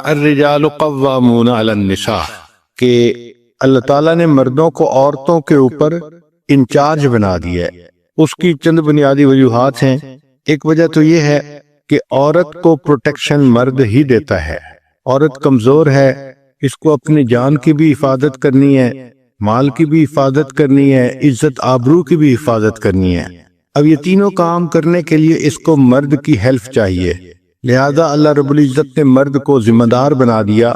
الرجال قوامون علی النساء کہ اللہ تعالیٰ نے مردوں کو عورتوں کے اوپر انچارج بنا دیا ہے۔ اس کی چند بنیادی وجوہات ہیں۔ ایک وجہ تو یہ ہے کہ عورت کو پروٹیکشن مرد ہی دیتا ہے۔ عورت کمزور ہے، اس کو اپنی جان کی بھی حفاظت کرنی ہے، مال کی بھی حفاظت کرنی ہے، عزت آبرو کی بھی حفاظت کرنی ہے۔ اب یہ تینوں کام کرنے کے لیے اس کو مرد کی ہیلپ چاہیے، لہذا اللہ رب العزت نے مرد کو ذمہ دار بنا دیا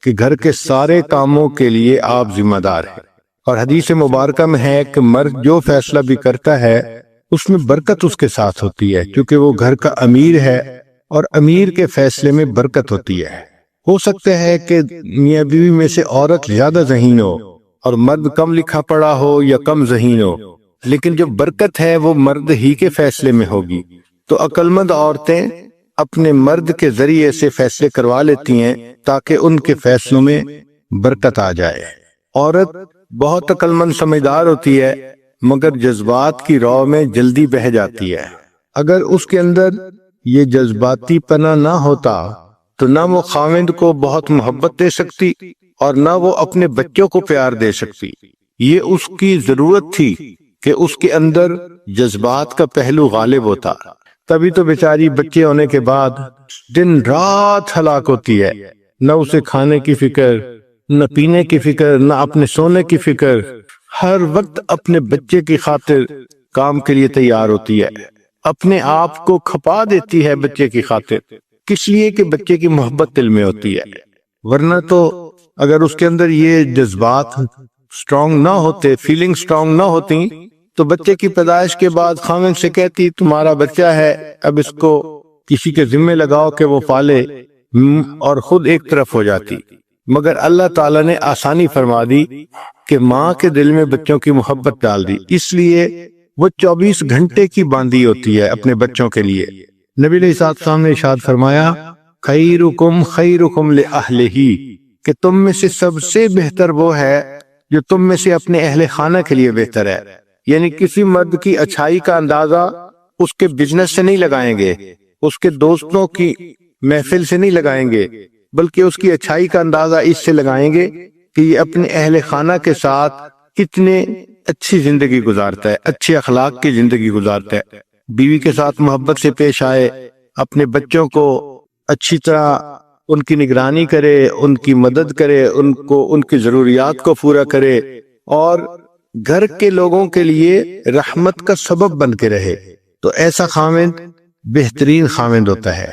کہ گھر کے سارے کاموں کے لیے آپ ذمہ دار ہیں۔ اور حدیث مبارکہ میں ہے کہ مرد جو فیصلہ بھی کرتا ہے اس میں برکت اس کے ساتھ ہوتی ہے، کیونکہ وہ گھر کا امیر ہے اور امیر کے فیصلے میں برکت ہوتی ہے۔ ہو سکتا ہے کہ میاں بیوی میں سے عورت زیادہ ذہین ہو اور مرد کم لکھا پڑھا ہو یا کم ذہین ہو، لیکن جو برکت ہے وہ مرد ہی کے فیصلے میں ہوگی۔ تو عقلمند عورتیں اپنے مرد کے ذریعے سے فیصلے کروا لیتی ہیں تاکہ ان کے فیصلوں میں برکت آ جائے۔ عورت بہت عقلمند سمجھدار ہوتی ہے مگر جذبات کی رو میں جلدی بہہ جاتی ہے۔ اگر اس کے اندر یہ جذباتی پنا نہ ہوتا تو نہ وہ خاوند کو بہت محبت دے سکتی اور نہ وہ اپنے بچوں کو پیار دے سکتی۔ یہ اس کی ضرورت تھی کہ اس کے اندر جذبات کا پہلو غالب ہوتا، تبھی تو بیچاری بچے ہونے کے بعد دن رات ہلاک ہوتی ہے، نہ اسے کھانے کی فکر، نہ پینے کی فکر، نہ اپنے سونے کی فکر، ہر وقت اپنے بچے کی خاطر کام کے لیے تیار ہوتی ہے، اپنے آپ کو کھپا دیتی ہے بچے کی خاطر، کس لیے کہ بچے کی محبت دل میں ہوتی ہے۔ ورنہ تو اگر اس کے اندر یہ جذبات سٹرونگ نہ ہوتے، فیلنگ سٹرونگ نہ ہوتی، تو بچے کی پیدائش کے بعد خاوند سے کہتی تمہارا بچہ ہے، اب اس کو کسی کے ذمہ لگاؤ کہ وہ پالے، اور خود ایک طرف ہو جاتی۔ مگر اللہ تعالیٰ نے آسانی فرما دی کہ ماں کے دل میں بچوں کی محبت ڈال دی، اس لیے وہ 24 گھنٹے کی باندھی ہوتی ہے اپنے بچوں کے لیے۔ نبی علیہ السلام نے ارشاد فرمایا خیرکم خیرکم لأہلہ، کہ تم میں سے سب سے بہتر وہ ہے جو تم میں سے اپنے اہل خانہ کے لیے بہتر ہے۔ یعنی کسی مرد کی اچھائی کا اندازہ اس کے بزنس سے نہیں لگائیں گے، اس کے دوستوں کی محفل سے نہیں لگائیں گے، بلکہ اس کی اچھائی کا اندازہ اس سے لگائیں گے کہ یہ اپنے اہل خانہ کے ساتھ کتنے اچھی زندگی گزارتا ہے، اچھے اخلاق کی زندگی گزارتا ہے، بیوی کے ساتھ محبت سے پیش آئے، اپنے بچوں کو اچھی طرح ان کی نگرانی کرے، ان کی مدد کرے، ان کی ضروریات کو پورا کرے، اور گھر کے لوگوں کے لیے رحمت کا سبب بن کے رہے، تو ایسا خاوند بہترین خاوند ہوتا ہے۔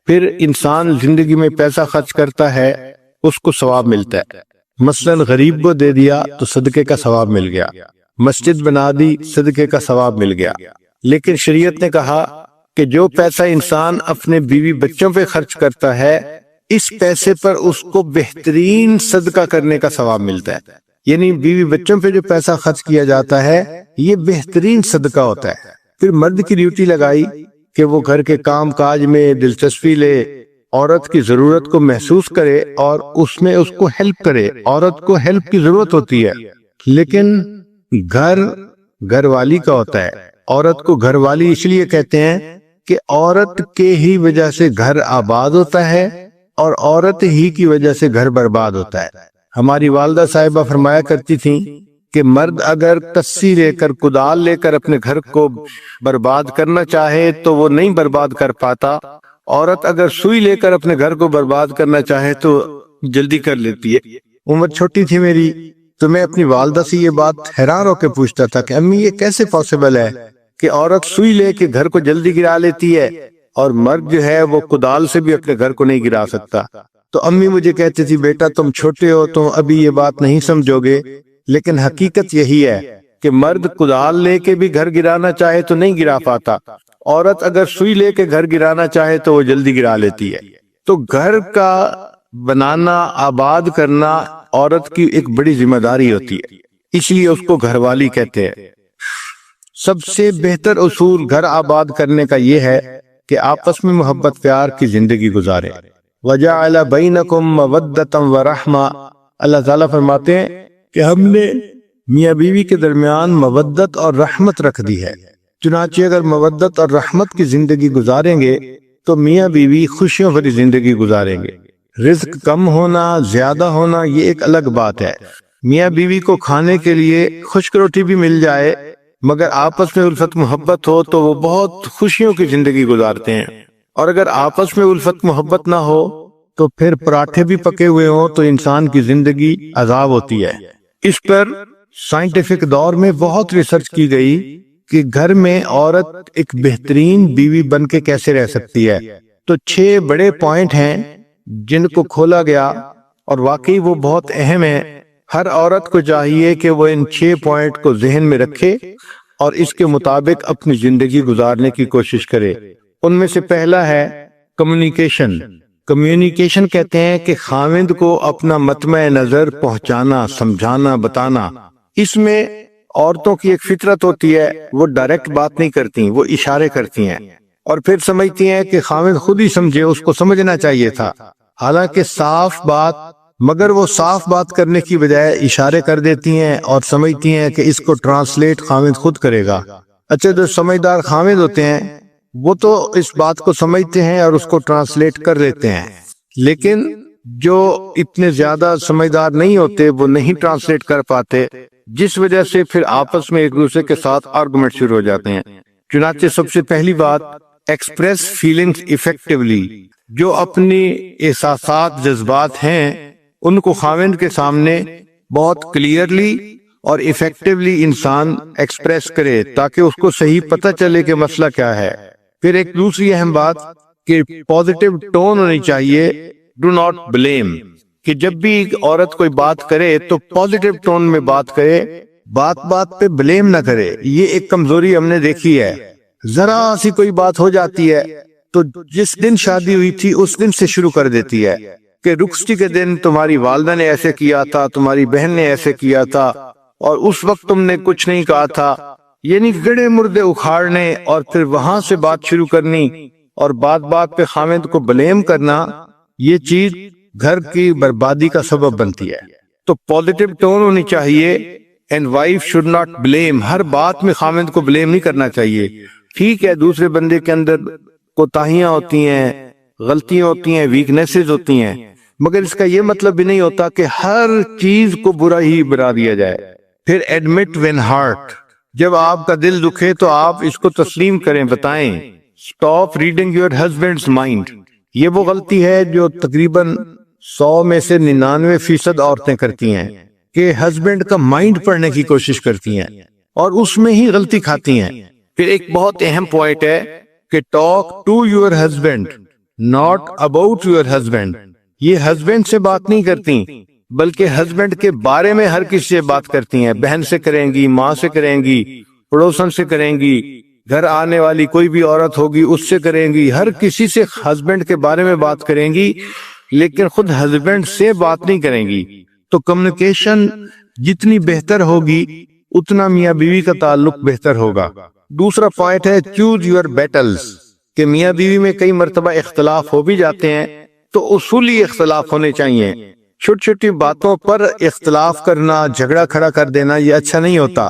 پھر انسان زندگی میں پیسہ خرچ کرتا ہے، اس کو ثواب ملتا ہے، مثلا غریب کو دے دیا تو صدقے کا ثواب مل گیا، مسجد بنا دی صدقے کا ثواب مل گیا۔ لیکن شریعت نے کہا کہ جو پیسہ انسان اپنے بیوی بچوں پہ خرچ کرتا ہے، اس پیسے پر اس کو بہترین صدقہ کرنے کا ثواب ملتا ہے۔ یعنی بیوی بچوں پہ جو پیسہ خرچ کیا جاتا ہے یہ بہترین صدقہ ہوتا ہے۔ پھر مرد کی ڈیوٹی لگائی کہ وہ گھر کے کام کاج میں دلچسپی لے، عورت کی ضرورت کو محسوس کرے اور اس میں اس کو ہیلپ کرے۔ عورت کو ہیلپ کی ضرورت ہوتی ہے، لیکن گھر والی کا ہوتا ہے۔ عورت کو گھر والی اس لیے کہتے ہیں کہ عورت کے ہی وجہ سے گھر آباد ہوتا ہے اور عورت ہی کی وجہ سے گھر برباد ہوتا ہے۔ ہماری والدہ صاحبہ فرمایا کرتی تھیں کہ مرد اگر کسی لے کر، کدال لے کر اپنے گھر کو برباد کرنا چاہے تو وہ نہیں برباد کر پاتا، عورت اگر سوئی لے کر اپنے گھر کو برباد کرنا چاہے تو جلدی کر لیتی ہے۔ عمر چھوٹی تھی میری تو میں اپنی والدہ سے یہ بات حیران ہو کے پوچھتا تھا کہ امی یہ کیسے پاسبل ہے کہ عورت سوئی لے کے گھر کو جلدی گرا لیتی ہے اور مرد جو ہے وہ کدال سے بھی اپنے گھر کو نہیں گرا سکتا؟ تو امی مجھے کہتی تھی بیٹا تم چھوٹے ہو، تم ابھی یہ بات نہیں سمجھو گے، لیکن حقیقت یہی ہے کہ مرد کدال لے کے بھی گھر گرانا چاہے تو نہیں گرا پاتا، عورت اگر سوئی لے کے گھر گرانا چاہے تو وہ جلدی گرا لیتی ہے۔ تو گھر کا بنانا، آباد کرنا عورت کی ایک بڑی ذمہ داری ہوتی ہے، اس لیے اس کو گھر والی کہتے ہیں۔ سب سے بہتر اصول گھر آباد کرنے کا یہ ہے کہ آپس میں محبت پیار کی زندگی گزارے۔ وَجَعَلَ بَيْنَكُمْ مَوَدَّةً وَرَحْمَةً، اللہ تعالیٰ فرماتے ہیں کہ ہم نے میاں بیوی کے درمیان مودت اور رحمت رکھ دی ہے۔ چنانچہ اگر مودت اور رحمت کی زندگی گزاریں گے تو میاں بیوی خوشیوں بھری زندگی گزاریں گے۔ رزق کم ہونا زیادہ ہونا یہ ایک الگ بات ہے. میاں بیوی کو کھانے کے لیے خشک روٹی بھی مل جائے مگر آپس میں الفت محبت ہو تو وہ بہت خوشیوں کی زندگی گزارتے ہیں، اور اگر آپس میں الفت محبت نہ ہو تو پھر پراٹھے بھی پکے ہوئے ہوں تو انسان کی زندگی عذاب ہوتی ہے. اس پر سائنٹیفک دور میں بہت ریسرچ کی گئی کہ گھر میں عورت ایک بہترین بیوی بن کے کیسے رہ سکتی ہے. تو 6 بڑے پوائنٹ ہیں جن کو کھولا گیا اور واقعی وہ بہت اہم ہے. ہر عورت کو چاہیے کہ وہ ان 6 پوائنٹ کو ذہن میں رکھے اور اس کے مطابق اپنی زندگی گزارنے کی کوشش کرے. ان میں سے پہلا ہے کمیونیکیشن. کمیونیکیشن کہتے ہیں کہ خاوند کو اپنا مطمع نظر پہنچانا، سمجھانا، بتانا. اس میں عورتوں کی ایک فطرت ہوتی ہے، وہ ڈائریکٹ بات نہیں کرتی، وہ اشارے کرتی ہیں اور پھر سمجھتی ہیں کہ خاوند خود ہی سمجھے، اس کو سمجھنا چاہیے تھا. حالانکہ صاف بات، مگر وہ صاف بات کرنے کی بجائے اشارے کر دیتی ہیں اور سمجھتی ہیں کہ اس کو ٹرانسلیٹ خاوند خود کرے گا. اچھا، جو سمجھدار خاوند ہوتے ہیں وہ تو اس بات کو سمجھتے ہیں اور اس کو ٹرانسلیٹ کر لیتے ہیں، لیکن جو اتنے زیادہ سمجھدار نہیں ہوتے وہ نہیں ٹرانسلیٹ کر پاتے، جس وجہ سے پھر آپس میں ایک دوسرے کے ساتھ آرگومنٹ شروع ہو جاتے ہیں. چنانچہ سب سے پہلی بات، ایکسپریس فیلنگز ایفیکٹولی. جو اپنی احساسات، جذبات ہیں ان کو خاوند کے سامنے بہت کلیئرلی اور ایفیکٹولی انسان ایکسپریس کرے تاکہ اس کو صحیح پتہ چلے کہ مسئلہ کیا ہے. پھر ایک دوسری اہم بات کہ پازیٹیو ٹون ہونی چاہیے. Do not blame. کہ جب بھی ایک عورت کوئی بات کرے تو پازیٹیو ٹون میں بات کرے، بات بات پہ بلیم نہ کرے. یہ ایک کمزوری ہم نے دیکھی ہے. ذرا سی کوئی بات ہو جاتی ہے تو جس دن شادی ہوئی تھی اس دن سے شروع کر دیتی ہے کہ رخصتی کے دن تمہاری والدہ نے ایسے کیا تھا، تمہاری بہن نے ایسے کیا تھا اور اس وقت تم نے کچھ نہیں کہا تھا. یعنی گڑے مردے اکھاڑنے اور پھر وہاں سے بات شروع کرنی اور بات بات پہ خاوند کو بلیم کرنا، یہ چیز گھر کی بربادی کا سبب بنتی ہے. تو پازیٹیو ٹون ہونی چاہیے and wife should not blame. ہر بات میں خاوند کو بلیم نہیں کرنا چاہیے. ٹھیک ہے، دوسرے بندے کے اندر کوتاہیاں ہوتی ہیں، غلطیاں ہوتی ہیں، ویکنیسز ہوتی ہیں، مگر اس کا یہ مطلب بھی نہیں ہوتا کہ ہر چیز کو برا ہی بنا دیا جائے. پھر ایڈمٹ وین ہارٹ. جب آپ کا دل دکھے تو آپ اس کو تسلیم کریں، بتائیں. Stop reading your husbands mind. یہ وہ غلطی ہے جو تقریباً 100 میں سے 99% عورتیں کرتی ہیں کہ ہسبینڈ کا مائنڈ پڑھنے کی کوشش کرتی ہیں اور اس میں ہی غلطی کھاتی ہیں. پھر ایک بہت اہم پوائنٹ ہے کہ talk to your husband not about your husband. یہ ہسبینڈ سے بات نہیں کرتی بلکہ ہسبینڈ کے بارے میں ہر کسی سے بات کرتی ہیں. بہن سے کریں گی، ماں سے کریں گی، پڑوسن سے کریں گی، گھر آنے والی کوئی بھی عورت ہوگی اس سے کریں گی، ہر کسی سے ہسبینڈ کے بارے میں بات کریں گی لیکن خود ہسبینڈ سے بات نہیں کریں گی. تو کمیونیکیشن جتنی بہتر ہوگی اتنا میاں بیوی کا تعلق بہتر ہوگا. دوسرا پوائنٹ ہے چوز یور بیٹلز. کہ میاں بیوی میں کئی مرتبہ اختلاف ہو بھی جاتے ہیں تو اصولی اختلاف ہونے چاہیے. چھوٹی چھوٹی باتوں پر اختلاف کرنا، جھگڑا کھڑا کر دینا یہ اچھا نہیں ہوتا.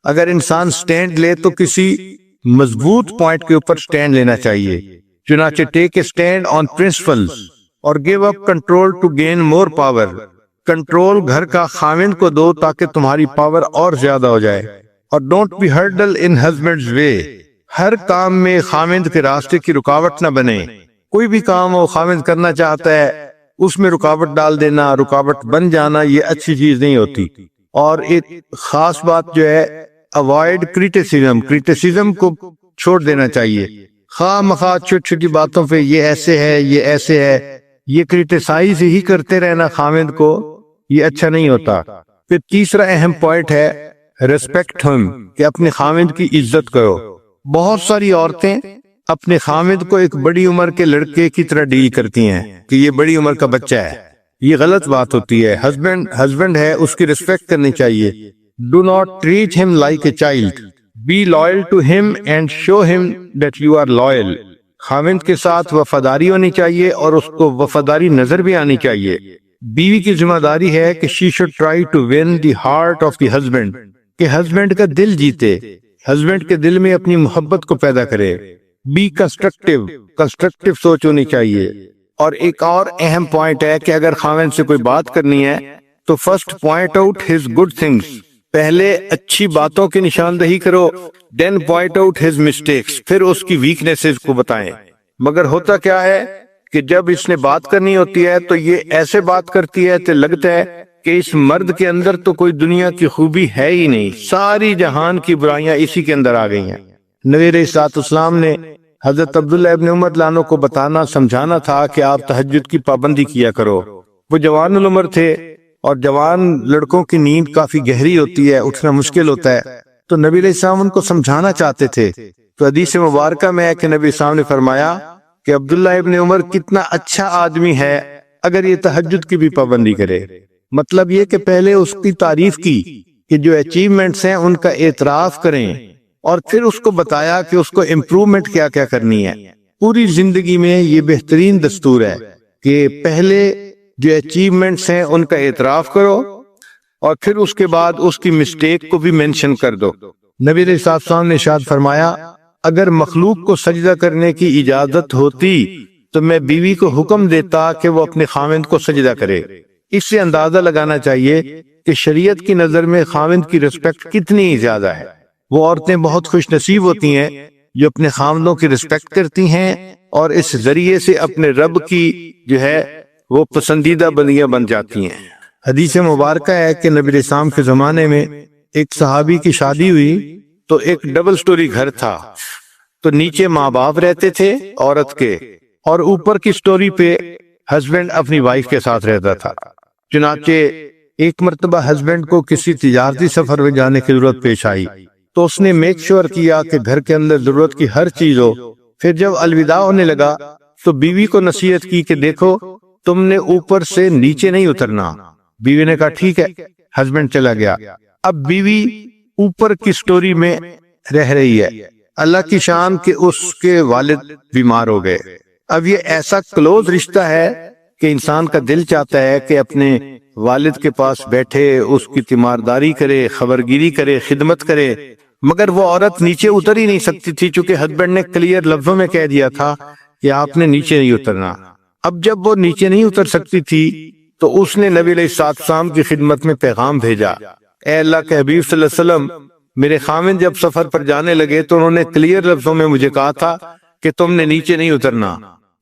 اگر انسان سٹینڈ لے تو کسی مضبوط پوائنٹ کے اوپر سٹینڈ لینا چاہیے. چنانچہ take a stand on principles اور give up control to gain more power. Control گھر کا خاوند کو دو تاکہ تمہاری پاور اور زیادہ ہو جائے. اور don't be hurdle in husband's way. ہر کام میں خاوند کے راستے کی رکاوٹ نہ بنے. کوئی بھی کام وہ خاوند کرنا چاہتا ہے اس میں رکاوٹ ڈال دینا، رکاوٹ بن جانا، یہ اچھی چیز نہیں ہوتی. اور ایک خاص بات جو ہے اوائڈ کریٹیسزم. کریٹیسزم کو چھوڑ دینا چاہیے. خواہ مخواہ چھوٹی چھوٹی باتوں پہ یہ ایسے ہے، یہ ایسے ہے، یہ کریٹیسائز ہی کرتے رہنا خاوند کو، یہ اچھا نہیں ہوتا. پھر تیسرا اہم پوائنٹ ہے ریسپیکٹ ہم. کہ اپنے خاوند کی عزت کرو. بہت ساری عورتیں اپنے خاوند کو ایک بڑی عمر کے لڑکے کی طرح ڈیل کرتی ہیں کہ یہ بڑی عمر کا بچہ ہے. یہ غلط بات ہوتی ہے. ہسبینڈ ہے، اس کی ریسپیکٹ کرنی چاہیے. Do not treat him like a child. Be loyal to him and show him that you are loyal. خاوند کے ساتھ وفاداری ہونی چاہیے اور اس کو وفاداری نظر بھی آنی چاہیے. بیوی کی ذمہ داری ہے کہ she should try to win the heart of the husband. کہ ہسبینڈ کا دل جیتے، ہسبینڈ کے دل میں اپنی محبت کو پیدا کرے. بی کنسٹرکٹیو سوچ ہونی چاہیے اور ایک اور اہم پوائنٹ ہے کہ اگر خاوند سے کوئی بات کرنی ہے تو first point out his good things, پہلے اچھی باتوں کی نشاندہی کرو، دین پوائنٹ آؤٹ ہز مسٹیکس، پھر اس کی ویکنیسز کو بتائیں۔ مگر ہوتا کیا ہے کہ جب اس نے بات کرنی ہوتی ہے تو یہ ایسے بات کرتی ہے کہ لگتا ہے کہ اس مرد کے اندر تو کوئی دنیا کی خوبی ہے ہی نہیں، ساری جہان کی برائیاں اسی کے اندر آ گئی ہیں۔ نبی علیہ الصلوۃ والسلام نے حضرت عبداللہ ابن عمر لانو کو بتانا سمجھانا تھا کہ آپ تہجد کی پابندی کیا کرو۔ وہ جوان العمر تھے اور جوان لڑکوں کی نیند کافی گہری ہوتی ہے، اٹھنا مشکل ہوتا ہے، تو نبی علیہ السلام ان کو سمجھانا چاہتے تھے۔ تو حدیث مبارکہ میں ہے کہ نبی السلام نے فرمایا کہ عبداللہ ابن عمر کتنا اچھا آدمی ہے اگر یہ تہجد کی بھی پابندی کرے۔ مطلب یہ کہ پہلے اس کی تعریف کی کہ جو اچیومنٹس ہیں ان کا اعتراف کریں، اور پھر اس کو بتایا کہ اس کو امپروومنٹ کیا کیا کرنی ہے۔ پوری زندگی میں یہ بہترین دستور ہے کہ پہلے جو اچیومنٹس ہیں ان کا اعتراف کرو اور پھر اس کے بعد اس کی مسٹیک کو بھی مینشن کر دو۔ نبی علیہ السلام نے ارشاد فرمایا اگر مخلوق کو سجدہ کرنے کی اجازت ہوتی تو میں بیوی کو حکم دیتا کہ وہ اپنے خاوند کو سجدہ کرے۔ اس سے اندازہ لگانا چاہیے کہ شریعت کی نظر میں خاوند کی رسپیکٹ کتنی زیادہ ہے۔ وہ عورتیں بہت خوش نصیب ہوتی ہیں جو اپنے خاوندوں کی رسپیکٹ کرتی ہیں اور اس ذریعے سے اپنے رب کی جو ہے وہ پسندیدہ بندیاں بن جاتی ہیں۔ حدیث مبارکہ ہے کہ نبی علیہ السلام کے زمانے میں ایک صحابی کی شادی ہوئی تو ایک ڈبل سٹوری گھر تھا، تو نیچے ماں باپ رہتے تھے عورت کے، اور اوپر کی سٹوری پہ ہسبینڈ اپنی وائف کے ساتھ رہتا تھا۔ چنانچہ ایک مرتبہ ہسبینڈ کو کسی تجارتی سفر میں جانے کی ضرورت پیش آئی تو اس نے میک شور کیا کہ گھر کے اندر ضرورت کی ہر چیز ہو۔ پھر جب الوداع ہونے لگا تو بیوی کو نصیحت کی کہ دیکھو تم نے اوپر سے نیچے نہیں اترنا۔ بیوی نے کہا ٹھیک ہے، ہسبینڈ چلا گیا۔ اب بیوی اوپر کی سٹوری میں رہ رہی ہے، اللہ کی شان کہ اس کے والد بیمار ہو گئے۔ اب یہ ایسا کلوز رشتہ ہے کہ انسان کا دل چاہتا ہے کہ اپنے والد کے پاس بیٹھے، اس کی تیمارداری کرے، خبرگیری کرے، خدمت کرے، مگر وہ عورت نیچے اتر ہی نہیں سکتی تھی چونکہ ہسبینڈ نے کلیئر لفظوں میں کہہ دیا تھا کہ آپ نے نیچے نہیں اترنا۔ اب جب وہ نیچے نہیں اتر سکتی تھی تو اس نے نبی علیہ السلام کی خدمت میں پیغام بھیجا، اے اللہ کے حبیب صلی اللہ علیہ وسلم، میرے خاوند جب سفر پر جانے لگے تو انہوں نے کلیئر لفظوں میں مجھے کہا تھا کہ تم نے نیچے نہیں اترنا،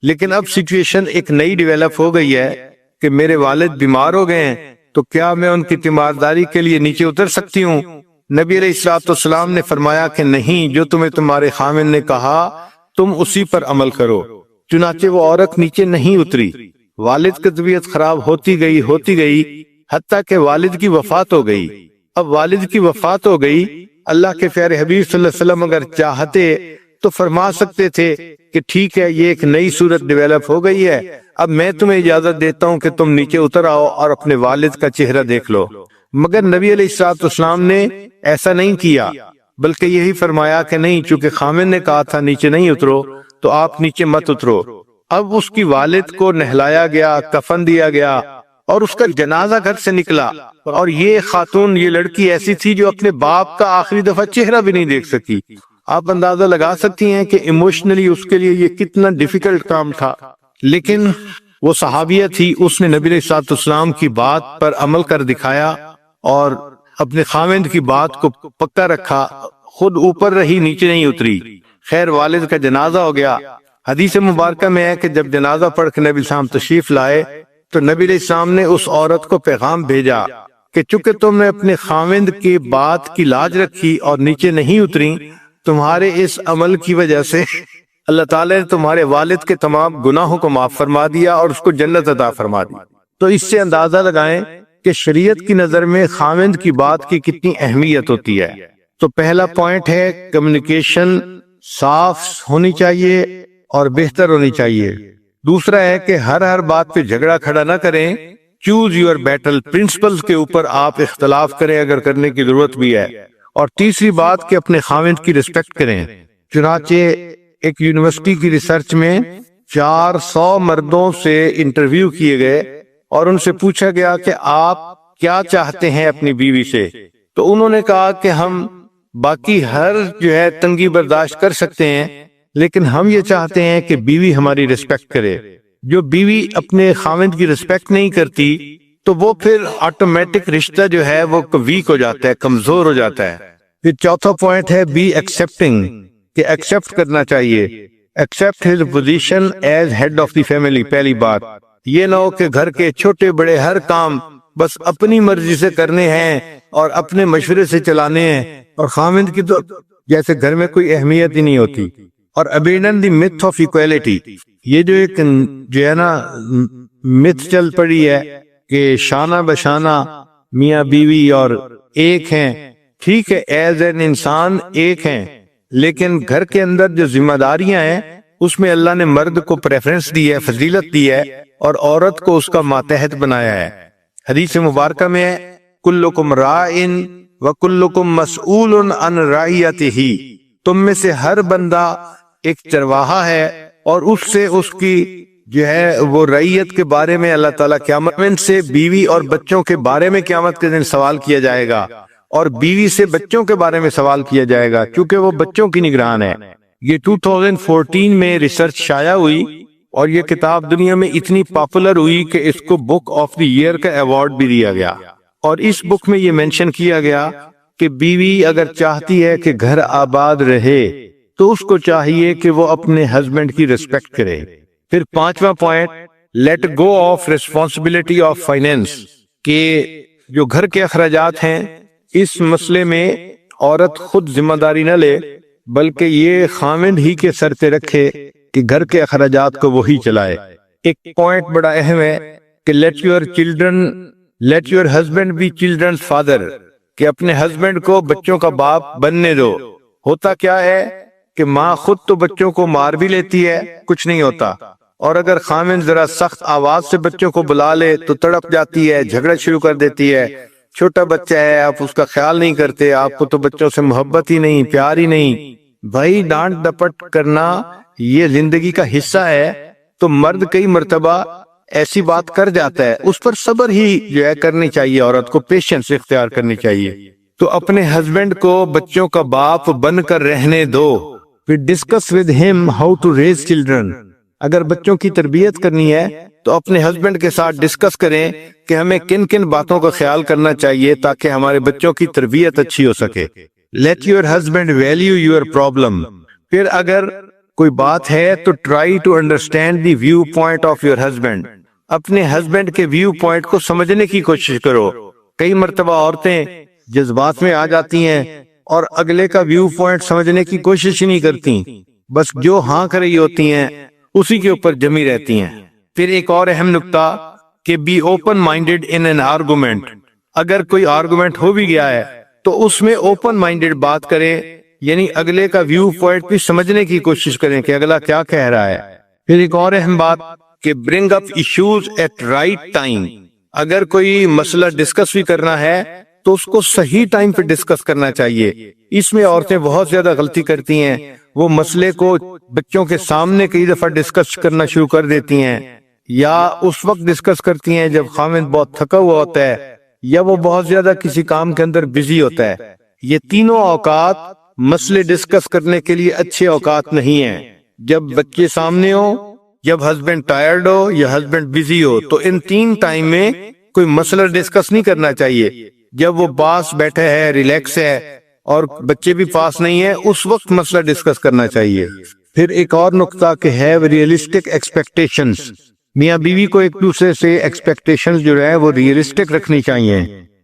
لیکن اب سچویشن ایک نئی ڈیویلپ ہو گئی ہے کہ میرے والد بیمار ہو گئے ہیں، تو کیا میں ان کی تیمارداری کے لیے نیچے اتر سکتی ہوں؟ نبی علیہ السلام نے فرمایا کہ نہیں، جو تمہیں تمہارے خاوند نے کہا تم اسی پر عمل کرو۔ چنانچہ وہ عورت نیچے نہیں اتری۔ والد کی طبیعت خراب ہوتی گئی حتیٰ کہ والد کی وفات ہو گئی۔ اب والد کی وفات ہو گئی، اللہ کے پیارے حبیب صلی اللہ علیہ وسلم اگر چاہتے تو فرما سکتے تھے کہ ٹھیک ہے یہ ایک نئی صورت ڈیویلپ ہو گئی ہے، اب میں تمہیں اجازت دیتا ہوں کہ تم نیچے اتر آؤ اور اپنے والد کا چہرہ دیکھ لو۔ مگر نبی علیہ السلام نے ایسا نہیں کیا، بلکہ یہی فرمایا کہ نہیں، چونکہ خاوند نے کہا تھا نیچے نہیں اترو تو آپ نیچے مت اترو۔ اب اس کی والد کو نہلایا گیا، کفن دیا گیا اور اس کا جنازہ گھر سے نکلا، اور یہ خاتون، یہ لڑکی ایسی تھی جو اپنے باپ کا آخری دفعہ چہرہ بھی نہیں دیکھ سکی۔ آپ اندازہ لگا سکتی ہیں کہ ایموشنلی اس کے لیے یہ کتنا ڈیفیکلٹ کام تھا، لیکن وہ صحابیہ تھی، اس نے نبی علیہ السلام کی بات پر عمل کر دکھایا اور اپنے خاوند کی بات کو پکا رکھا، خود اوپر رہی، نیچے نہیں اتری۔ خیر والد کا جنازہ ہو گیا۔ حدیث مبارکہ میں ہے کہ جب جنازہ پڑھ کے نبی السلام تشریف لائے تو نبی علیہ السلام نے اس عورت کو پیغام بھیجا کہ چونکہ تم نے اپنے خاوند کی بات کی لاج رکھی اور نیچے نہیں اتری، تمہارے اس عمل کی وجہ سے اللہ تعالی نے تمہارے والد کے تمام گناہوں کو معاف فرما دیا اور اس کو جنت عطا فرما دی۔ تو اس سے اندازہ لگائیں کہ شریعت کی نظر میں خاوند کی بات کی کتنی اہمیت ہوتی ہے۔ تو پہلا پوائنٹ ہے کمیونیکیشن صاف ہونی چاہیے اور بہتر ہونی چاہیے۔ دوسرا ہے کہ ہر بات پہ جھگڑا کھڑا نہ کریں، چوز یور بیٹل، پرنسپلز کے اوپر آپ اختلاف کریں اگر کرنے کی ضرورت بھی ہے۔ اور تیسری بات کہ اپنے خاوند کی رسپیکٹ کریں۔ چنانچہ ایک یونیورسٹی کی ریسرچ میں 400 مردوں سے انٹرویو کیے گئے اور ان سے پوچھا گیا کہ آپ کیا چاہتے ہیں اپنی بیوی سے، تو انہوں نے کہا کہ ہم باقی ہر جو ہے تنگی برداشت کر سکتے ہیں، لیکن ہم یہ چاہتے ہیں کہ بیوی ہماری رسپیکٹ کرے۔ جو بیوی اپنے خاوند کی رسپیکٹ نہیں کرتی تو وہ پھر آٹومیٹک رشتہ جو ہے وہ ویک ہو جاتا ہے، کمزور ہو جاتا ہے۔ پھر چوتھا پوائنٹ ہے بی ایکسپٹنگ، کہ ایکسپٹ کرنا چاہیے، accept his position as head of the family. پہلی بات یہ نہ ہو کہ گھر کے چھوٹے بڑے ہر کام بس اپنی مرضی سے کرنے ہیں اور اپنے مشورے سے چلانے ہیں، اور خاوند کی تو جیسے گھر میں کوئی اہمیت ہی نہیں ہوتی۔ اور abandon the myth of equality، یہ جو ایک جو ہے نا متھ چل پڑی ہے کہ شانہ بشانہ میاں بیوی اور ایک ہیں، ٹھیک ہے ایز این انسان ایک ہیں، لیکن گھر کے اندر جو ذمہ داریاں ہیں اس میں اللہ نے مرد کو پریفرنس دی ہے، فضیلت دی ہے، اور عورت کو اس کا ماتحت بنایا ہے۔ حدیث مبارکہ میں ہے کلکم راعٍ وکلکم مسئول عن رعیتہ، تم میں سے ہر بندہ ایک چرواہا ہے اور اس سے اس کی جو ہے وہ رعیت کے بارے میں اللہ تعالیٰ قیامت میں سے بیوی اور بچوں کے بارے میں قیامت کے دن سوال کیا جائے گا، اور بیوی سے بچوں کے بارے میں سوال کیا جائے گا کیونکہ وہ بچوں کی نگران ہے۔ یہ 2014 میں ریسرچ شائع ہوئی اور یہ کتاب دنیا میں اتنی پاپولر ہوئی کہ اس کو بک آف دی ایئر کا ایوارڈ بھی دیا گیا، اور اس بک میں یہ مینشن کیا گیا کہ بیوی اگر چاہتی ہے کہ گھر آباد رہے تو اس کو چاہیے کہ وہ اپنے ہسبینڈ کی ریسپیکٹ کرے۔ پھر پانچواں point let go of responsibility of finance, کہ جو گھر کے اخراجات ہیں اس مسئلے میں عورت خود ذمہ داری نہ لے بلکہ یہ خاوند ہی کے سر پہ رکھے کہ گھر کے اخراجات کو وہی چلائے۔ ایک پوائنٹ بڑا اہم ہے کہ let your husband be childrens father, کہ اپنے ہسبینڈ کو بچوں کا باپ بننے دو۔ ہوتا کیا ہے کہ ماں خود تو بچوں کو مار بھی لیتی ہے، کچھ نہیں ہوتا، اور اگر خاوند ذرا سخت آواز سے بچوں کو بلا لے تو تڑپ جاتی ہے، جھگڑا شروع کر دیتی ہے، چھوٹا بچہ ہے آپ اس کا خیال نہیں کرتے، آپ کو تو بچوں سے محبت ہی نہیں، پیار ہی نہیں۔ بھائی ڈانٹ ڈپٹ کرنا یہ زندگی کا حصہ ہے، تو مرد کئی مرتبہ ایسی بات کر جاتا ہے، اس پر صبر ہی جو ہے کرنی چاہیے، عورت کو پیشنس اختیار کرنی چاہیے۔ تو اپنے ہسبینڈ کو بچوں کا باپ بن کر رہنے دو۔ پھر discuss with him how to raise children, اگر بچوں کی تربیت کرنی ہے تو اپنے ہسبینڈ کے ساتھ ڈسکس کریں کہ ہمیں کن کن باتوں کا خیال کرنا چاہیے تاکہ ہمارے بچوں کی تربیت اچھی ہو سکے۔ Let your husband value your problem, پھر اگر کوئی بات ہے تو try to understand the viewpoint of your husband, اپنے ہسبینڈ کے ویو پوائنٹ کو سمجھنے کی کوشش کرو۔ کئی مرتبہ عورتیں جذبات میں آ جاتی ہیں اور اگلے کا ویو پوائنٹ سمجھنے کی کوشش ہی نہیں کرتی، بس جو ہاں کر رہی ہوتی ہیں اسی کے اوپر جمی رہتی ہیں۔ پھر ایک اور اہم نکتہ کہ be open minded in an argument, اگر کوئی آرگومنٹ ہو بھی گیا ہے تو اس میں اوپن مائنڈیڈ بات کریں، یعنی اگلے کا ویو پوائنٹ بھی سمجھنے کی کوشش کریں کہ اگلا کیا کہہ رہا ہے۔ پھر ایک اور اہم بات کہ برنگ اپ ایشوز ایٹ رائٹ ٹائم، اگر کوئی مسئلہ ڈسکس بھی کرنا ہے تو اس کو صحیح ٹائم پہ ڈسکس کرنا چاہیے۔ اس میں عورتیں بہت زیادہ غلطی کرتی ہیں، وہ مسئلے کو بچوں کے سامنے کئی دفعہ ڈسکس کرنا شروع کر دیتی ہیں، یا اس وقت ڈسکس کرتی ہیں جب خاوند بہت تھکا ہوا ہوتا ہے یا وہ بہت زیادہ کسی کام کے اندر بزی ہوتا ہے۔ یہ تینوں اوقات مسئلے ڈسکس کرنے کے لیے اچھے اوقات نہیں ہیں۔ جب بچے سامنے ہو، جب ہسبینڈ ٹائرڈ ہو یا ہسبینڈ بزی ہو، تو ان تین ٹائم میں کوئی مسئلہ ڈسکس نہیں کرنا چاہیے۔ جب وہ پاس بیٹھے ہے، ریلیکس ہے اور بچے بھی پاس نہیں ہے، اس وقت مسئلہ ڈسکس کرنا چاہیے۔ پھر ایک اور نقطہ کہ ہیو ریئلسٹک ایکسپیکٹیشنز، میاں بیوی کو ایک دوسرے سے ایکسپیکٹیشنز جو ہے وہ ریئلسٹک رکھنی چاہیے۔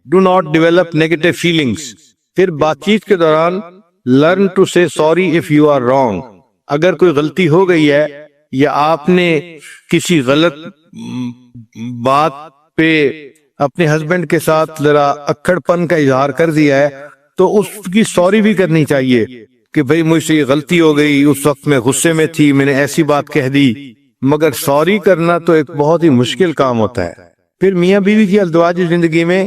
Do not develop negative feelings, پھر بات چیت کے دوران learn to say sorry if you are wrong, اگر کوئی غلطی ہو گئی ہے یا آپ نے کسی غلط بات پہ اپنے ہسبینڈ کے ساتھ ذرا اکڑ پن کا اظہار کر دیا ہے تو اس کی سوری بھی کرنی چاہیے کہ بھئی مجھ سے یہ غلطی ہو گئی، اس وقت میں غصے میں تھی، میں نے ایسی بات کہہ دی۔ مگر سوری کرنا تو ایک بہت ہی مشکل کام ہوتا ہے۔ پھر میاں بیوی کی ازدواجی زندگی میں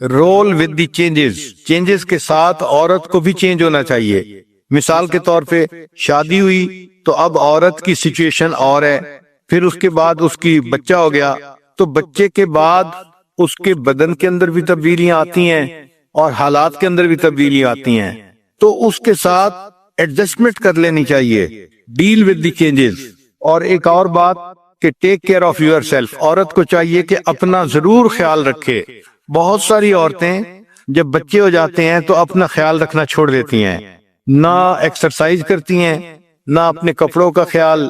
رول ود دی چینجز کے ساتھ عورت کو بھی چینج ہونا چاہیے۔ مثال کے طور پہ شادی ہوئی تو اب عورت کی سچویشن اور ہے، پھر اس کے بعد اس کی بچہ ہو گیا تو بچے کے بعد اس کے بدن کے اندر بھی تبدیلیاں آتی ہیں اور حالات کے اندر بھی تبدیلیاں آتی ہیں، تو اس کے ساتھ ایڈجسٹمنٹ کر لینی چاہیے، ڈیل ود دی چینجز۔ اور ایک اور بات کہ take care of your self, عورت کو چاہیے کہ اپنا ضرور خیال رکھے۔ بہت ساری عورتیں جب بچے ہو جاتے ہیں تو اپنا خیال رکھنا چھوڑ دیتی ہیں، نہ ایکسرسائز کرتی ہیں، نہ اپنے کپڑوں کا خیال،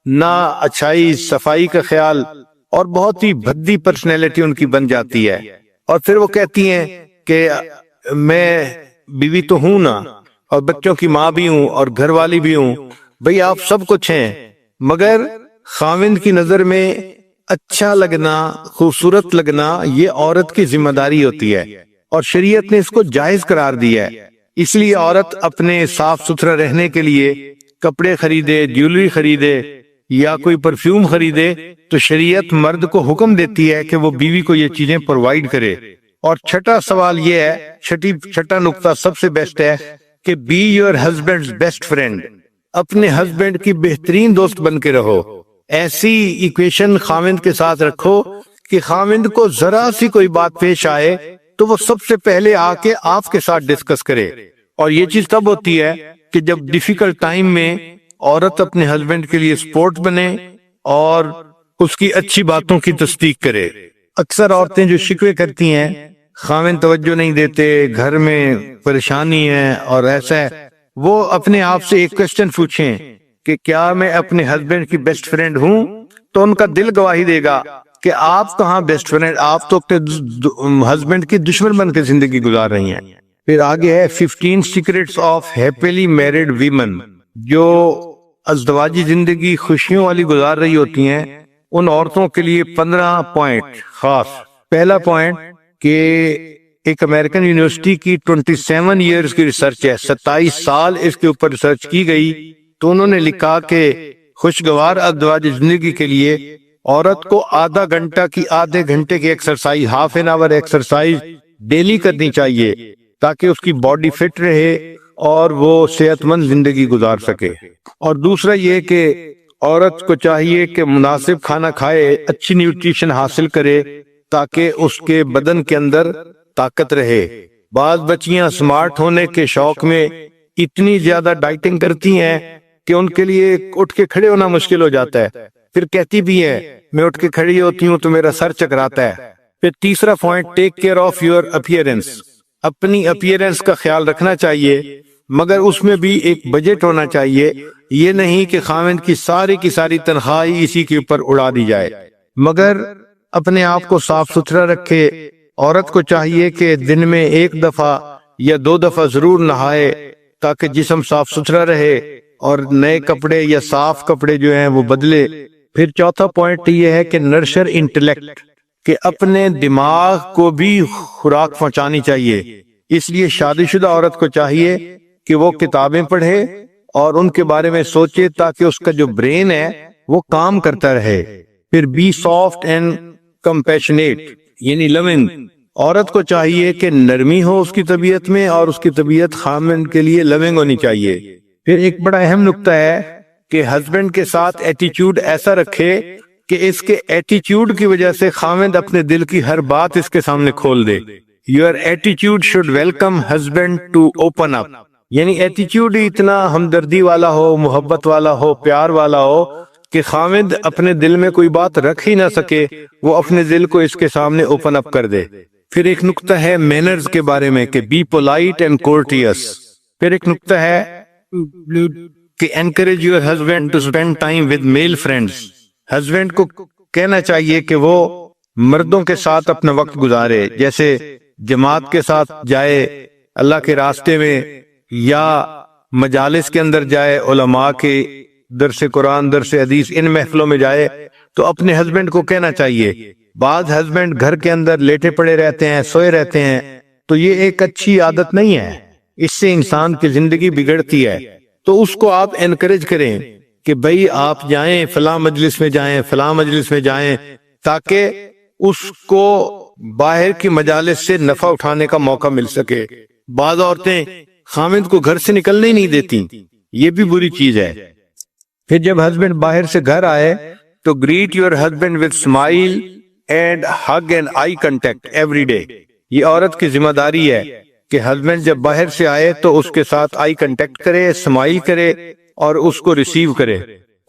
نہ اچھائی صفائی کا خیال، اور بہت ہی بھدی پرسنالٹی ان کی بن جاتی ہے۔ اور پھر وہ کہتی ہیں کہ میں بیوی تو ہوں نا، اور بچوں کی ماں بھی ہوں اور گھر والی بھی ہوں۔ بھئی آپ سب کچھ ہیں، مگر خاوند کی نظر میں اچھا لگنا، خوبصورت لگنا یہ عورت کی ذمہ داری ہوتی ہے، اور شریعت نے اس کو جائز قرار دیا ہے۔ اس لیے عورت اپنے صاف ستھرا رہنے کے لیے کپڑے خریدے، جیولری خریدے یا کوئی پرفیوم خریدے تو شریعت مرد کو حکم دیتی ہے کہ وہ بیوی کو یہ چیزیں پرووائڈ کرے۔ اور چھٹا سوال یہ ہے، چھٹا نقطہ سب سے بیسٹ ہے کہ be your husband's best friend, اپنے ہسبینڈ کی بہترین دوست بن کے رہو۔ ایسی ایکویشن خاوند کے ساتھ رکھو کہ خاوند کو ذرا سی کوئی بات پیش آئے تو وہ سب سے پہلے آ کے آپ کے ساتھ ڈسکس کرے۔ اور یہ چیز تب ہوتی ہے کہ جب ڈیفیکلٹ ٹائم میں عورت اپنے ہسبینڈ کے لیے سپورٹ بنے اور اس کی اچھی باتوں کی تصدیق کرے۔ اکثر عورتیں جو شکوے کرتی ہیں خاوند توجہ نہیں دیتے، گھر میں پریشانی ہے اور ایسا ہے، وہ اپنے آپ سے ایک کوسچن پوچھیں کہ کیا میں اپنے ہسبینڈ کی بیسٹ فرینڈ ہوں؟ تو ان کا دل گواہی دے گا کہ آپ کہاں بیسٹ فرینڈ، آپ تو اپنے ہسبینڈ کی دشمن بن کے زندگی گزار رہی ہیں۔ پھر آگے ہے 15 secrets of happily married women, جو ازدواجی زندگی خوشیوں والی گزار رہی ہوتی ہیں ان عورتوں کے لیے 15 پوائنٹ خاص۔ پہلا پوائنٹ کہ ایک امریکن یونیورسٹی کی 27 ایئرز کی ریسرچ ہے، 27 سال اس کے اوپر ریسرچ کی گئی، تو انہوں نے لکھا کہ خوشگوار ازدواجی زندگی کے لیے عورت کو آدھے گھنٹے کی exercise, half an hour exercise daily کرنی چاہیے تاکہ اس کی باڈی فٹ رہے اور وہ صحت مند زندگی گزار سکے۔ اور دوسرا یہ کہ عورت کو چاہیے کہ مناسب کھانا کھائے، اچھی نیوٹریشن حاصل کرے تاکہ اس کے بدن کے اندر طاقت رہے۔ بعض بچیاں سمارٹ ہونے کے شوق میں اتنی زیادہ ڈائٹنگ کرتی ہیں کہ ان کے لیے اٹھ کے کھڑے ہونا مشکل ہو جاتا ہے، پھر کہتی بھی ہے میں اٹھ کے کھڑی ہوتی ہوں تو میرا سر چکراتا ہے۔ پھر تیسرا point, take care of your appearance, اپنی اپیئرنس کا خیال رکھنا چاہیے، مگر اس میں بھی ایک بجٹ ہونا چاہیے۔ یہ نہیں کہ خاوند کی ساری تنخواہ اسی کے اوپر اڑا دی جائے، مگر اپنے آپ کو صاف ستھرا رکھے۔ عورت کو چاہیے کہ دن میں 1 دفعہ یا 2 دفعہ ضرور نہائے تاکہ جسم صاف ستھرا رہے اور نئے کپڑے یا صاف کپڑے جو ہیں وہ بدلے۔ پھر چوتھا پوائنٹ یہ ہے کہ نرشر انٹلیکٹ، کہ اپنے دماغ کو بھی خوراک پہنچانی چاہیے۔ اس لیے شادی شدہ عورت کو چاہیے کہ وہ کتابیں پڑھے اور ان کے بارے میں سوچے تاکہ اس کا جو برین ہے وہ کام کرتا رہے۔ پھر بی سافٹ اینڈ کمپیشنیٹ، یعنی لونگ، عورت کو چاہیے کہ نرمی ہو اس کی طبیعت میں اور اس کی طبیعت خاوند کے لیے لونگ ہونی چاہیے۔ پھر ایک بڑا اہم نقطہ ہے کہ ہسبینڈ کے ساتھ ایٹیچیوڈ ایسا رکھے کہ اس کے ایٹیچیوڈ کی وجہ سے خاوند اپنے دل کی ہر بات اس کے سامنے کھول دے۔ Your attitude should welcome husband to open up، یعنی ایٹیچیوڈ ہی اتنا ہمدردی والا ہو، محبت والا ہو، پیار والا ہو کہ خاوند اپنے دل میں کوئی بات رکھ ہی نہ سکے، وہ اپنے دل کو اس کے سامنے اوپن اپ کر دے۔ پھر ایک نقطہ ہے مینرز کے بارے میں کہ be polite and courteous۔ پھر ایک نقطہ ہے کہ encourage your husband to spend time with male friends۔ Husband کو کہنا چاہیے کہ وہ مردوں کے ساتھ اپنا وقت گزارے، جیسے جماعت کے ساتھ جائے اللہ کے راستے میں، یا مجالس کے اندر جائے، علماء کے درس قرآن، درس حدیث، ان محفلوں میں جائے۔ تو اپنے ہسبینڈ کو کہنا چاہیے۔ بعض ہسبینڈ گھر کے اندر لیٹے پڑے رہتے ہیں، سوئے رہتے ہیں، تو یہ ایک اچھی عادت نہیں ہے، اس سے انسان کی زندگی بگڑتی ہے۔ تو اس کو آپ انکریج کریں کہ بھئی آپ جائیں فلاں مجلس میں جائیں، فلاں مجلس میں جائیں، تاکہ اس کو باہر کی مجالس سے نفع اٹھانے کا موقع مل سکے۔ بعض عورتیں خاوند کو گھر سے نکلنے ہی نہیں دیتی، یہ بھی بری چیز ہے۔ پھر جب ہسبینڈ باہر سے گھر آئے تو great your husband with smile and hug and I contact every day. یہ عورت کی ذمہ داری ہے کہ ہسبینڈ جب باہر سے آئے تو اس کے ساتھ آئی کنٹیکٹ کرے، اسمائل کرے اور اس کو ریسیو کرے۔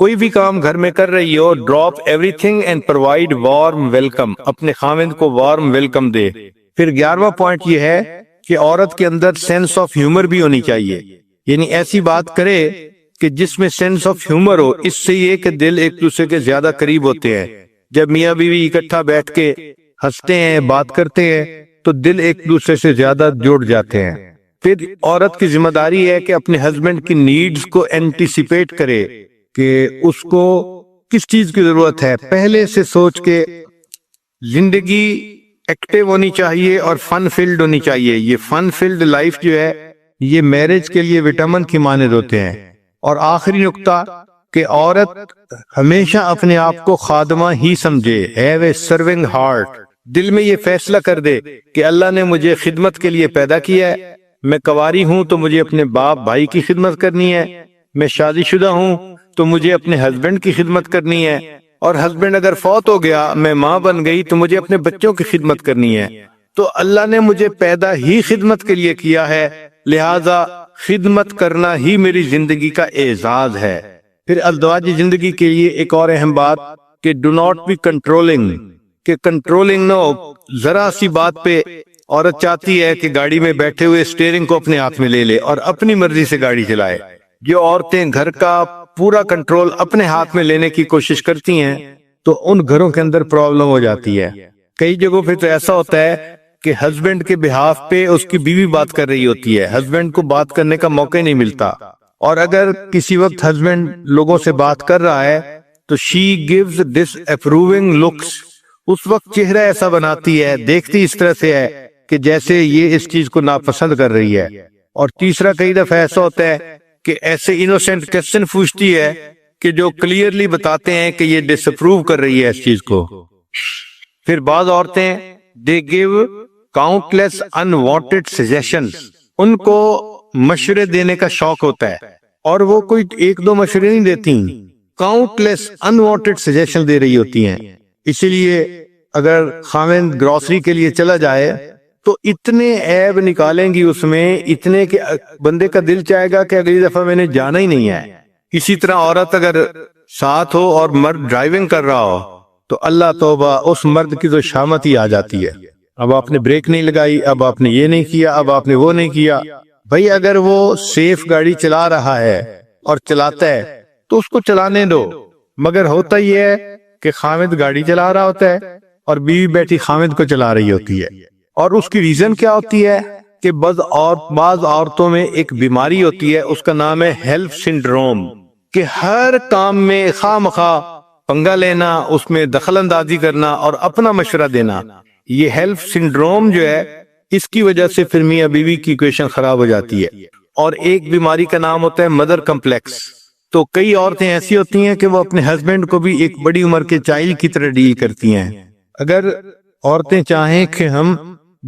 کوئی بھی کام گھر میں کر رہی ہو، drop everything and provide warm welcome, اپنے خاوند کو وارم ویلکم دے۔ پھر 11واں پوائنٹ یہ ہے کہ عورت کے اندر سینس آف ہیومر بھی ہونی چاہیے، یعنی ایسی بات کرے کہ جس میں سینس آف ہیومر ہو۔ اس سے یہ کہ دل ایک دوسرے کے زیادہ قریب ہوتے ہیں۔ جب میاں بیوی اکٹھا بیٹھ کے ہنستے ہیں، بات کرتے ہیں، تو دل ایک دوسرے سے زیادہ جڑ جاتے ہیں۔ پھر عورت کی ذمہ داری ہے کہ اپنے ہسبینڈ کی نیڈز کو اینٹیسپیٹ کرے کہ اس کو کس چیز کی ضرورت ہے، پہلے سے سوچ کے۔ زندگی ایکٹیو ہونی چاہیے اور فن فیلڈ ہونی چاہیے۔ یہ فن فیلڈ لائف جو ہے یہ میرج کے لیے وٹامن کی مانند ہوتے ہیں۔ اور آخری نقطہ کہ عورت ہمیشہ اپنے آپ کو خادمہ ہی سمجھے، ہیو اے سرونگ ہارٹ، دل میں یہ فیصلہ کر دے کہ اللہ نے مجھے خدمت کے لیے پیدا کیا ہے، میں کنواری ہوں تو مجھے اپنے باپ بھائی کی خدمت کرنی ہے، میں شادی شدہ ہوں تو مجھے اپنے ہسبینڈ کی خدمت کرنی ہے، اور ہسبینڈ اگر فوت ہو گیا، میں ماں بن گئی تو مجھے اپنے بچوں کی خدمت کرنی ہے۔ تو اللہ نے مجھے پیدا ہی خدمت کے لیے کیا ہے، لہذا خدمت کرنا ہی میری زندگی کا اعزاز ہے۔ پھر ازدواجی زندگی کے لیے ایک اور اہم بات کہ ڈو ناٹ بی کنٹرولنگ، کہ کنٹرولنگ نہ ہو۔ ذرا سی بات پہ عورت چاہتی ہے کہ گاڑی میں بیٹھے ہوئے اسٹیئرنگ کو اپنے ہاتھ میں لے لے اور اپنی مرضی سے گاڑی چلائے۔ جو عورتیں گھر کا پورا کنٹرول اپنے ہاتھ میں لینے کی کوشش کرتی ہیں تو ان گھروں کے اندر پرابلم ہو جاتی ہے۔ کئی جگہوں پہ تو ایسا ہوتا ہے کہ ہسبینڈ کے بہاف پہ اس کی بیوی بات کر رہی ہوتی ہے، ہسبینڈ کو بات کرنے کا موقع نہیں ملتا، اور اگر کسی وقت ہسبینڈ لوگوں سے بات کر رہا ہے تو شی گیوز ڈس اپروونگ لکس، اس وقت چہرہ ایسا بناتی ہے، دیکھتی اس طرح سے ہے کہ جیسے یہ اس چیز کو ناپسند کر رہی ہے۔ اور تیسرا کئی دفعہ ایسا ہوتا ہے کہ ایسے انوسینٹ کوسچن پوچھتی ہے کہ جو کلیئرلی بتاتے ہیں کہ یہ ڈس اپروو کر رہی ہے اس چیز کو۔ پھر بعض عورتیں دے گیو کاؤنٹلیس انوانٹڈ سجیشنز، ان کو مشورے دینے کا شوق ہوتا ہے، اور وہ کوئی ایک دو مشورے نہیں دیتی، کاؤنٹلیس انوانٹڈ سجیشن دے رہی ہوتی ہیں۔ اسی لیے اگر خاوند گروسری کے لیے چلا جائے تو اتنے عیب نکالیں گی اس میں، اتنے کہ بندے کا دل چاہے گا کہ اگلی دفعہ میں نے جانا ہی نہیں ہے۔ اسی طرح عورت اگر ساتھ ہو اور مرد ڈرائیونگ کر رہا ہو تو اللہ توبہ، اس مرد کی تو شامت ہی آ جاتی ہے۔ اب آپ نے بریک نہیں لگائی، اب آپ نے یہ نہیں کیا، اب آپ نے وہ نہیں کیا۔ بھئی اگر وہ سیف گاڑی چلا رہا ہے اور چلاتا ہے تو اس کو چلانے دو، مگر ہوتا یہ ہے کہ خاوند گاڑی چلا رہا ہوتا ہے اور بیوی بیٹھی خاوند کو چلا رہی ہوتی ہے، اور اس کی ریزن کیا ہوتی ہے کہ بعض عورتوں میں ایک بیماری ہوتی ہے، اس کا نام ہے ہیلپ سنڈروم، کہ ہر کام میں خواہ مخواہ پنگا لینا، اس میں دخل اندازی کرنا اور اپنا مشورہ دینا۔ یہ ہیلپ سنڈروم جو ہے اس کی وجہ سے پھر میاں بیوی کی ایکویشن خراب ہو جاتی ہے۔ اور ایک بیماری کا نام ہوتا ہے مدر کمپلیکس۔ تو کئی عورتیں ایسی ہوتی ہیں کہ وہ اپنے ہسبینڈ کو بھی ایک بڑی عمر کے چائلڈ کی طرح ڈیل کرتی ہیں۔ اگر عورتیں چاہیں کہ ہم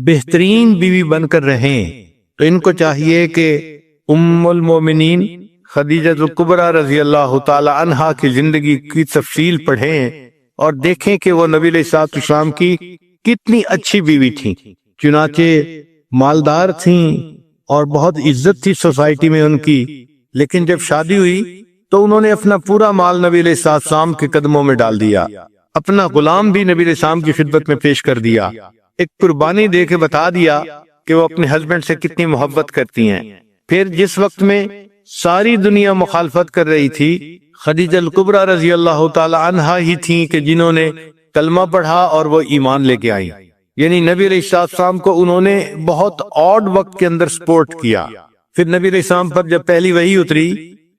بہترین بیوی بن کر رہیں تو ان کو چاہیے کہ ام المومنین خدیجہ الکبریٰ رضی اللہ تعالی عنہا کی زندگی کی تفصیل پڑھیں اور دیکھیں کہ وہ نبی علیہ السلام کی کتنی اچھی بیوی تھیں۔ چنانچہ مالدار تھیں اور بہت عزت تھی سوسائٹی میں ان کی، لیکن جب شادی ہوئی تو انہوں نے اپنا پورا مال نبی علیہ السلام کے قدموں میں ڈال دیا، اپنا غلام بھی نبی علیہ السلام کی خدمت میں پیش کر دیا، ایک قربانی دے کے بتا دیا کہ وہ اپنے ہسبینڈ سے کتنی محبت کرتی ہیں۔ پھر جس وقت میں ساری دنیا مخالفت کر رہی تھی، خدیجہ الکبریٰ رضی اللہ تعالی عنہا ہی تھیں کہ جنہوں نے کلمہ پڑھا اور وہ ایمان لے کے آئیں، یعنی نبی علیہ السلام کو انہوں نے بہت آڈ وقت کے اندر سپورٹ کیا۔ پھر نبی علیہ السلام پر جب پہلی وحی اتری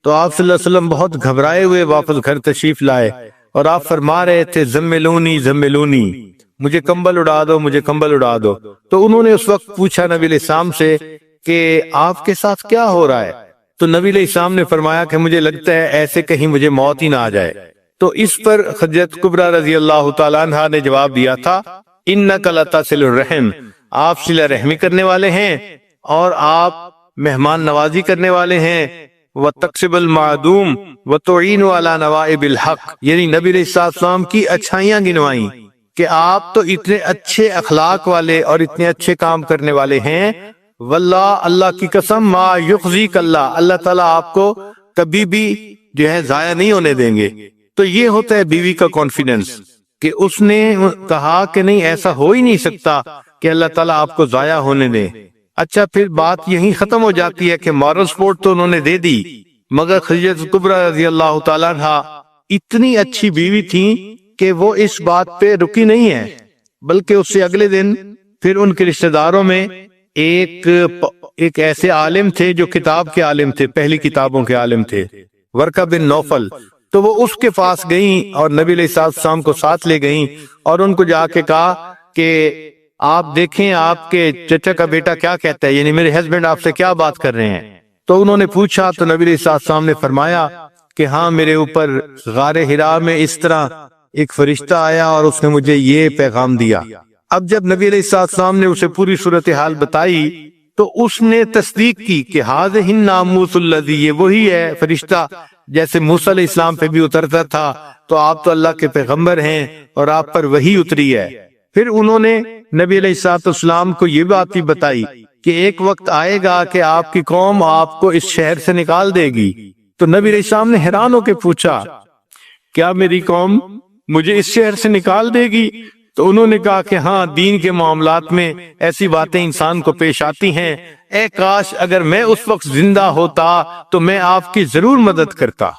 تو آپ صلی اللہ علیہ وسلم بہت گھبرائے ہوئے واپس گھر تشریف لائے، اور آپ فرما رہے تھے زملونی زملونی، مجھے کمبل اڑا دو، مجھے کمبل اڑا دو۔ تو انہوں نے اس وقت پوچھا نبی علیہ السلام سے کہ آپ کے ساتھ کیا ہو رہا ہے؟ تو نبی علیہ السلام نے فرمایا کہ مجھے لگتا ہے ایسے کہیں مجھے موت ہی نہ آ جائے۔ تو اس پر خدیجہ کبریٰ رضی اللہ تعالیٰ عنہا نے جواب دیا تھا انک لتصل الرحم، آپ صلہ رحمی کرنے والے ہیں اور آپ مہمان نوازی کرنے والے ہیں، وتکسب المعدوم وتعین علی نوائب الحق، یعنی نبی علیہ السلام کی اچھائیاں گنوائیں کہ آپ تو اتنے اچھے اخلاق والے اور اتنے اچھے کام کرنے والے ہیں، واللہ اللہ کی قسم ما یخزیک اللہ، اللہ تعالیٰ آپ کو کبھی بھی جو ہے ضائع نہیں ہونے دیں گے۔ تو یہ ہوتا ہے بیوی کا کانفیڈنس کہ اس نے کہا کہ نہیں، ایسا ہو ہی نہیں سکتا کہ اللہ تعالیٰ آپ کو ضائع ہونے دے۔ اچھا، پھر بات یہیں ختم ہو جاتی ہے کہ مارل سپورٹ تو انہوں نے دے دی، مگر خدیجہ کبریٰ رضی اللہ تعالیٰ عنہا اتنی اچھی بیوی تھی کہ وہ اس بات پہ رکی نہیں ہے، بلکہ اس سے اگلے دن پھر ان کے رشتہ داروں میں ایک ایسے عالم تھے جو کتاب کے عالم تھے، پہلی کتابوں کے عالم تھے، ورقہ بن نوفل۔ تو وہ اس کے پاس گئیں اور نبی علیہ السلام کو ساتھ لے گئیں اور ان کو جا کے کہا کہ آپ دیکھیں آپ کے چچا کا بیٹا کیا کہتا ہے، یعنی میرے ہسبینڈ آپ سے کیا بات کر رہے ہیں۔ تو انہوں نے پوچھا تو نبی علیہ السلام نے فرمایا کہ ہاں، میرے اوپر غار حرا میں اس طرح ایک فرشتہ آیا اور اس نے مجھے یہ پیغام دیا۔ اب جب نبی علیہ السلام نے اسے پوری صورتحال بتائی تو اس نے تصدیق کی کہ ھذہ الناموس الذی، یہ وہی ہے فرشتہ جیسے موسیٰ علیہ السلام پہ بھی اترتا تھا، تو آپ تو اللہ کے پیغمبر ہیں اور آپ پر وحی اتری ہے۔ پھر انہوں نے نبی علیہ السلام کو یہ بات بھی بتائی کہ ایک وقت آئے گا کہ آپ کی قوم آپ کو اس شہر سے نکال دے گی۔ تو نبی علیہ السلام نے حیران ہو کے پوچھا، کیا میری قوم مجھے اس شہر سے نکال دے گی؟ تو انہوں نے کہا کہ ہاں، دین کے معاملات میں ایسی باتیں انسان کو پیش آتی ہیں، اے کاش اگر میں اس وقت زندہ ہوتا تو میں آپ کی ضرور مدد کرتا۔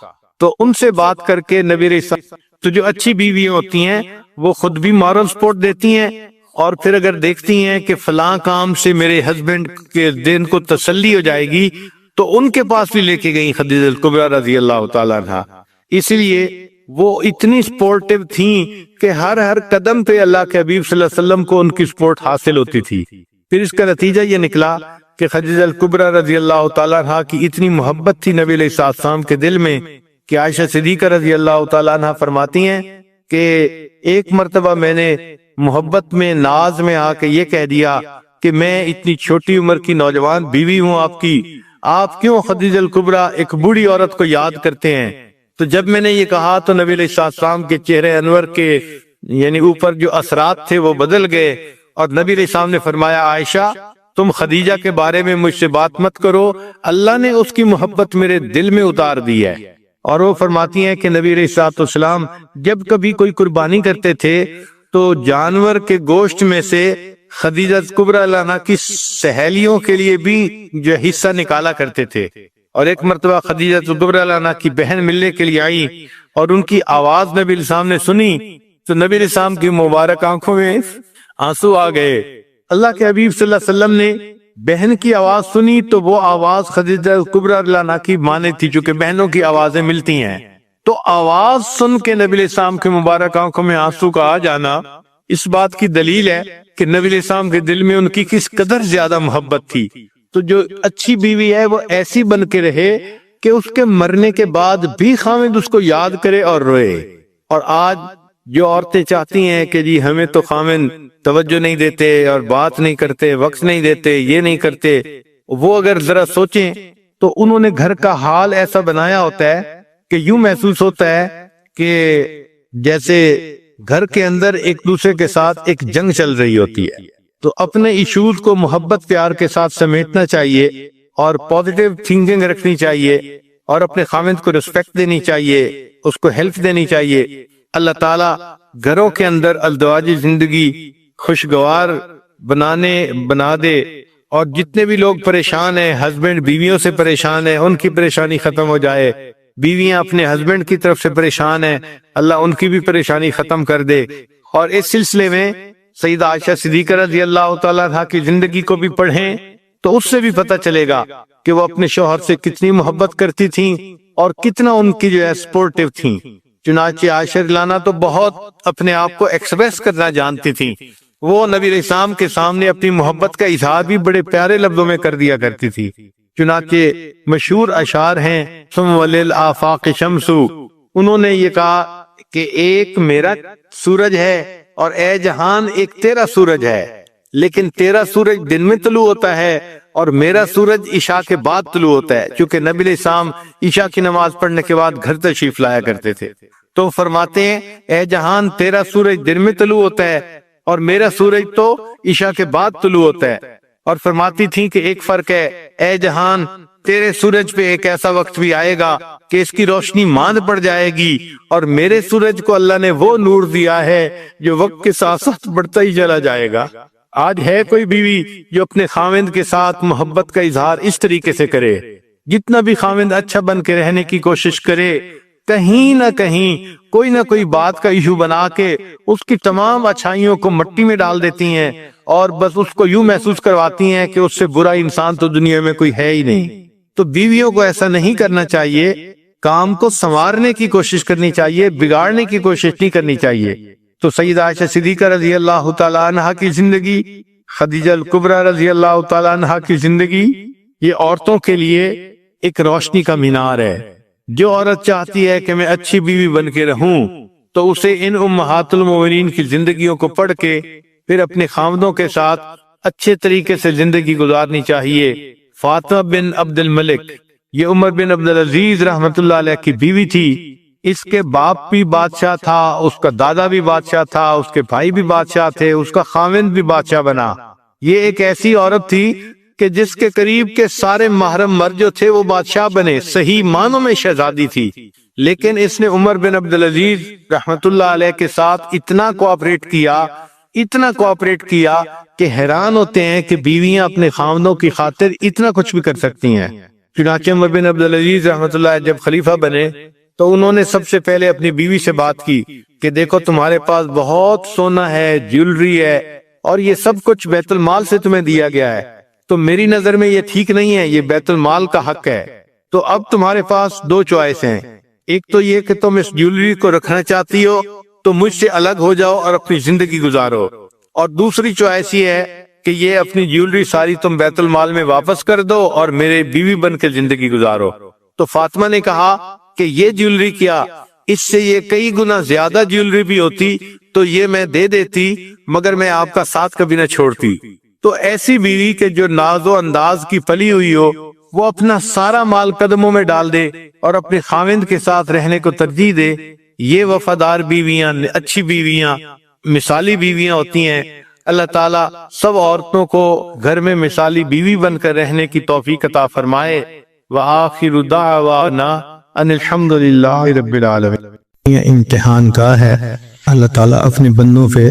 تو ان سے بات کر کے نبی علیہ السلام، تو جو اچھی بیویاں ہوتی ہیں وہ خود بھی مارل سپورٹ دیتی ہیں، اور پھر اگر دیکھتی ہیں کہ فلاں کام سے میرے ہسبینڈ کے دین کو تسلی ہو جائے گی تو ان کے پاس بھی لے کے گئی خدیجہ کبریٰ رضی اللہ تعالیٰ عنہا۔ اس لیے وہ اتنی سپورٹیو تھیں کہ ہر قدم پہ اللہ کے حبیب صلی اللہ علیہ وسلم کو ان کی سپورٹ حاصل ہوتی تھی۔ پھر اس کا نتیجہ یہ نکلا کہ خدیجہ کبریٰ رضی اللہ تعالیٰ عنہا کی اتنی محبت تھی نبی علیہ السلام کے دل میں کہ عائشہ صدیقہ رضی اللہ تعالیٰ عنہا فرماتی ہیں کہ ایک مرتبہ میں نے محبت میں ناز میں آ کے یہ کہہ دیا کہ میں اتنی چھوٹی عمر کی نوجوان بیوی ہوں آپ کی، آپ کیوں خدیجہ کبریٰ ایک بوڑھی عورت کو یاد کرتے ہیں؟ تو جب میں نے یہ کہا تو نبی علیہ السلام کے چہرے انور کے یعنی اوپر جو اثرات تھے وہ بدل گئے، اور نبی علیہ السلام نے فرمایا، عائشہ تم خدیجہ کے بارے میں مجھ سے بات مت کرو، اللہ نے اس کی محبت میرے دل میں اتار دی ہے۔ اور وہ فرماتی ہیں کہ نبی علیہ السلام جب کبھی کوئی قربانی کرتے تھے تو جانور کے گوشت میں سے خدیجہ کبریٰ عنہا کی سہیلیوں کے لیے بھی جو حصہ نکالا کرتے تھے۔ اور ایک مرتبہ خدیجہ کبریٰ عنہا کی بہن ملنے کے لیے آئی اور ان کی آواز نبی علیہ السلام نے سنی تو نبی علیہ السلام کی مبارک آنکھوں میں آنسو آ گئے۔ اللہ کے حبیب صلی اللہ علیہ وسلم نے بہن کی آواز سنی تو وہ آواز خدیجہ کبریٰ عنہا کی مانے تھی، چونکہ بہنوں کی آوازیں ملتی ہیں۔ تو آواز سن کے نبی علیہ السلام کی مبارک آنکھوں میں آنسو کا آ جانا اس بات کی دلیل ہے کہ نبی علیہ السلام کے دل میں ان کی کس قدر زیادہ محبت تھی۔ تو جو اچھی بیوی ہے وہ ایسی بن کے رہے کہ اس کے مرنے کے بعد بھی خاوند اس کو یاد کرے اور روئے۔ اور آج جو عورتیں چاہتی ہیں کہ جی ہمیں تو خاوند توجہ نہیں دیتے اور بات نہیں کرتے، وقت نہیں دیتے، یہ نہیں کرتے، وہ اگر ذرا سوچیں تو انہوں نے گھر کا حال ایسا بنایا ہوتا ہے کہ یوں محسوس ہوتا ہے کہ جیسے گھر کے اندر ایک دوسرے کے ساتھ ایک جنگ چل رہی ہوتی ہے۔ تو اپنے ایشوز کو محبت پیار کے ساتھ سمیٹنا چاہیے اور پازیٹیو تھنکنگ رکھنی چاہیے اور اپنے خاوند کو رسپیکٹ دینی چاہیے، اس کو ہیلپ دینی چاہیے۔ اللہ تعالیٰ گھروں کے اندر ازدواجی زندگی خوشگوار بنا دے، اور جتنے بھی لوگ پریشان ہیں، ہسبینڈ بیویوں سے پریشان ہیں، ان کی پریشانی ختم ہو جائے، بیویاں اپنے ہسبینڈ کی طرف سے پریشان ہیں، اللہ ان کی بھی پریشانی ختم کر دے۔ اور اس سلسلے میں سیدہ عائشہ صدیقہ رضی اللہ تعالیٰ عنہا کی زندگی کو بھی پڑھیں تو اس سے بھی پتہ چلے گا کہ وہ اپنے شوہر سے کتنی محبت کرتی تھیں اور کتنا ان کی جو ہے سپورٹیو تھیں۔ چنانچہ عائشہ رضی تو بہت اپنے آپ کو ایکسپریس کرنا جانتی تھیں، وہ نبی علیہ السلام کے سامنے اپنی محبت کا اظہار بھی بڑے پیارے لفظوں میں کر دیا کرتی تھی۔ چنانچہ مشہور اشعار ہیں، ثم وللآفاق شمس، انہوں نے یہ کہا کہ ایک میرا سورج ہے اور اے جہان ایک تیرا سورج ہے، لیکن تیرا سورج دن میں طلوع ہوتا ہے اور میرا سورج عشاء کے بعد طلوع ہوتا ہے، کیونکہ نبی علیہ السلام عشاء کی نماز پڑھنے کے بعد گھر تشریف لایا کرتے تھے۔ تو فرماتے ہیں اے جہان تیرا سورج دن میں طلوع ہوتا ہے اور میرا سورج تو عشاء کے بعد طلوع ہوتا ہے، اور فرماتی تھیں کہ ایک فرق ہے، اے جہان تیرے سورج پہ ایک ایسا وقت بھی آئے گا کہ اس کی روشنی ماند پڑ جائے گی، اور میرے سورج کو اللہ نے وہ نور دیا ہے جو وقت کے ساتھ ساتھ بڑھتا ہی چلا جائے گا۔ آج ہے کوئی بیوی جو اپنے خاوند کے ساتھ محبت کا اظہار اس طریقے سے کرے؟ جتنا بھی خاوند اچھا بن کے رہنے کی کوشش کرے، کہیں نہ کہیں کوئی نہ کوئی بات کا ایشو بنا کے اس کی تمام اچھائیوں کو مٹی میں ڈال دیتی ہیں، اور بس اس کو یوں محسوس کرواتی ہیں کہ اس سے برا انسان تو دنیا میں کوئی ہے ہی نہیں۔ تو بیویوں کو ایسا نہیں کرنا چاہیے، کام کو سنوارنے کی کوشش کرنی چاہیے، بگاڑنے کی کوشش نہیں کرنی چاہیے۔ تو سیدہ عائشہ صدیقہ رضی اللہ تعالیٰ عنہ کی زندگی، خدیجہ الکبریٰ رضی اللہ تعالیٰ عنہ کی زندگی، یہ عورتوں کے لیے ایک روشنی کا مینار ہے۔ جو عورت چاہتی ہے کہ میں اچھی بیوی بن کے رہوں تو اسے ان امہات المومنین کی زندگیوں کو پڑھ کے پھر اپنے خاوندوں کے ساتھ اچھے طریقے سے زندگی گزارنی چاہیے۔ فاطمہ بن عبد الملک، یہ عمر بن عبدالعزیز رحمت اللہ علیہ کی بیوی تھی۔ اس کے باپ بھی بادشاہ تھا، اس کا دادا بھی بادشاہ تھا، اس کے بھائی بھی بادشاہ تھے، اس کا خاوند بھی بادشاہ بنا۔ یہ ایک ایسی عورت تھی کہ جس کے قریب کے سارے محرم مرد جو تھے وہ بادشاہ بنے، صحیح معنوں میں شہزادی تھی، لیکن اس نے عمر بن عبدالعزیز رحمت اللہ علیہ کے ساتھ اتنا کوآپریٹ کیا کہ حیران ہوتے ہیں کہ بیویاں اپنے خاوندوں کی خاطر اتنا کچھ بھی کر سکتی ہیں۔ چنانچہ عمر بن عبدالعزیز رحمت اللہ علیہ جب خلیفہ بنے تو انہوں نے سب سے پہلے اپنی بیوی سے بات کی کہ دیکھو تمہارے پاس بہت سونا ہے، جیولری ہے، اور یہ سب کچھ بیت المال سے تمہیں دیا گیا ہے، تو میری نظر میں یہ ٹھیک نہیں ہے، یہ بیت المال کا حق ہے۔ تو اب تمہارے پاس دو چوائس ہیں، ایک تو یہ کہ تم اس جیولری کو رکھنا چاہتی ہو تو مجھ سے الگ ہو جاؤ اور اپنی زندگی گزارو، اور دوسری چوائس یہ ہے کہ یہ اپنی جیولری ساری تم بیت المال میں واپس کر دو اور میرے بیوی بن کے زندگی گزارو۔ تو فاطمہ نے کہا کہ یہ جیولری کیا، اس سے یہ کئی گنا زیادہ جیولری بھی ہوتی تو یہ میں دے دیتی، مگر میں آپ کا ساتھ کبھی نہ چھوڑتی۔ تو ایسی بیوی کے جو ناز و انداز کی پلی ہوئی ہو، وہ اپنا سارا مال قدموں میں ڈال دے اور اپنے خاوند کے ساتھ رہنے کو ترجیح دے، یہ وفادار بیویاں، اچھی بیویاں، مثالی بیویاں ہوتی ہیں۔ اللہ تعالیٰ سب عورتوں کو گھر میں مثالی بیوی بن کر رہنے کی توفیق عطا فرمائے۔ وآخر دعوانا ان الحمد للہ رب العالمین۔ یہ امتحان کا ہے، اللہ تعالیٰ اپنے بندوں پہ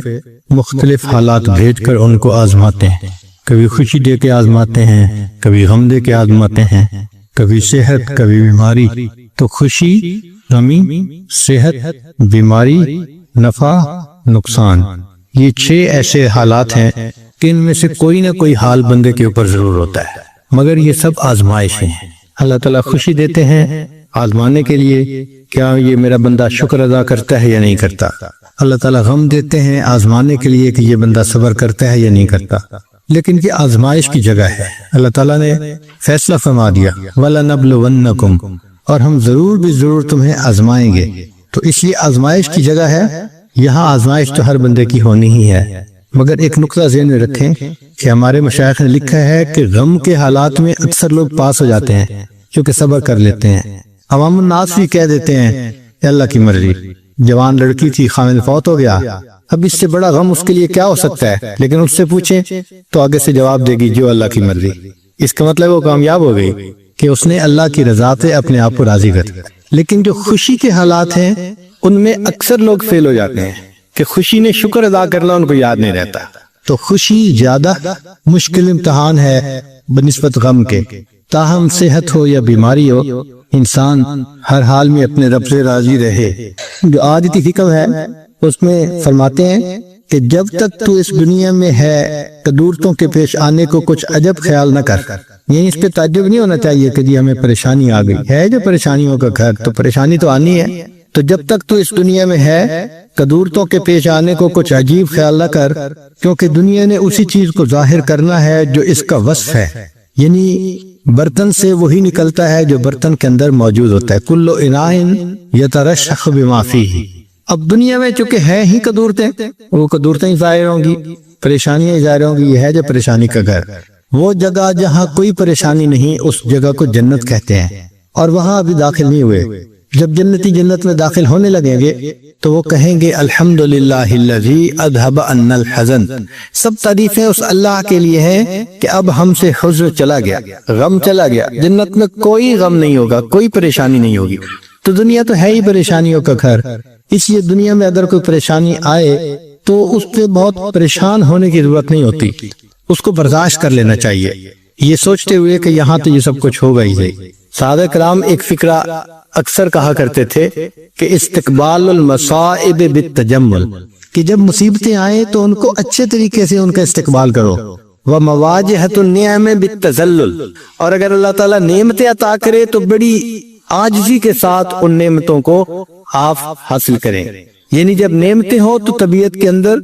مختلف حالات بھیج کر ان کو آزماتے ہیں، کبھی خوشی دے کے آزماتے ہیں، کبھی غم دے کے آزماتے ہیں، کبھی صحت، کبھی بیماری۔ تو خوشی، غمی، صحت، بیماری، نفع، نقصان، یہ 6 ایسے حالات ہیں کہ ان میں سے کوئی نہ کوئی حال بندے کے اوپر ضرور ہوتا ہے، مگر یہ سب آزمائشیں ہیں۔ اللہ تعالیٰ خوشی دیتے ہیں آزمانے کے لیے، کیا یہ میرا بندہ شکر ادا کرتا ہے یا نہیں کرتا۔ اللہ تعالیٰ غم دیتے ہیں آزمانے کے لیے کہ یہ بندہ صبر کرتا ہے یا نہیں کرتا۔ لیکن یہ آزمائش کی جگہ ہے، اللہ تعالیٰ نے فیصلہ فرما دیا وَلَنَبْلُوَنَّكُمْ، اور ہم ضرور بھی ضرور تمہیں آزمائیں گے۔ تو اس لیے آزمائش کی جگہ ہے، یہاں آزمائش تو ہر بندے کی ہونی ہی ہے، مگر ایک نقطہ ذہن میں رکھیں کہ ہمارے مشائخ نے لکھا ہے کہ غم کے حالات میں اکثر لوگ پاس ہو جاتے ہیں کیونکہ صبر کر لیتے ہیں۔ عوام الناس بھی کہہ دیتے ہیں کہ اللہ کی مرضی، جوان لڑکی تھی، خاوند فوت ہو گیا، اب اس سے بڑا غم اس کے لیے کیا ہو سکتا ہے، لیکن اس سے پوچھیں تو آگے سے جواب دے گی جو اللہ کی مرضی۔ اس کا مطلب وہ کامیاب ہو گئی کہ اس نے اللہ کی رضا سے اپنے آپ کو راضی کر۔ لیکن جو خوشی کے حالات ہیں ان میں اکثر لوگ فیل ہو جاتے ہیں کہ خوشی نے شکر ادا کرنا ان کو یاد نہیں رہتا۔ تو خوشی زیادہ مشکل امتحان ہے بنسبت غم کے۔ تاہم صحت ہو یا بیماری ہو، انسان ہر حال میں اپنے رب سے راضی رہے۔ جو آیت حکم ہے اس میں فرماتے ہیں کہ جب تک تو اس دنیا میں ہے قدورتوں کے پیش آنے کو کچھ عجب خیال نہ کر، یعنی اس پہ تعجب نہیں ہونا چاہیے کہ جی ہمیں پریشانی آ گئی ہے، جو پریشانیوں کا گھر، تو پریشانی تو آنی ہے۔ تو جب تک تو اس دنیا میں ہے قدورتوں کے پیش آنے کو کچھ عجیب خیال نہ کر، کیونکہ دنیا نے اسی چیز کو ظاہر کرنا ہے جو اس کا وصف ہے، یعنی برتن سے وہی نکلتا ہے جو برتن کے اندر موجود ہوتا ہے۔ کل اناء یترشح بما فیہ۔ اب دنیا میں چونکہ ہے ہی قدورتیں، وہ قدورتیں ہی ظاہر ہوں گی، پریشانیاں ہی ظاہر ہوں گی، یہ ہے جو پریشانی کا گھر۔ وہ جگہ جہاں کوئی پریشانی نہیں اس جگہ کو جنت کہتے ہیں، اور وہاں ابھی داخل نہیں ہوئے، جب جنتی جنت میں داخل ہونے لگیں گے تو وہ کہیں گے الحمدللہ الذی اذھب عنا الحزن، سب تعریفیں اس اللہ کے لیے ہیں کہ اب ہم سے حزن چلا گیا، غم چلا گیا۔ جنت میں کوئی غم نہیں ہوگا، کوئی پریشانی نہیں ہوگی۔ تو دنیا تو ہے ہی پریشانیوں کا گھر، اس لیے دنیا میں اگر کوئی پریشانی آئے تو اس پہ بہت پریشان ہونے کی ضرورت نہیں ہوتی، اس کو برداشت کر لینا چاہیے، یہ سوچتے ہوئے کہ یہاں تو یہ سب کچھ ہوگا ہی صحیح۔ صحابہ کرام ایک فقرہ اکثر کہا کرتے تھے کہ استقبال المصائب بالتجمل، کہ جب مصیبتیں آئیں تو ان کو اچھے طریقے سے ان کا استقبال کرو، ومواجہۃ النعم بالتذلل، اور اگر اللہ تعالیٰ نعمتیں عطا کرے تو بڑی عاجزی کے ساتھ ان نعمتوں کو آپ حاصل کریں، یعنی جب نعمتیں ہوں تو طبیعت کے اندر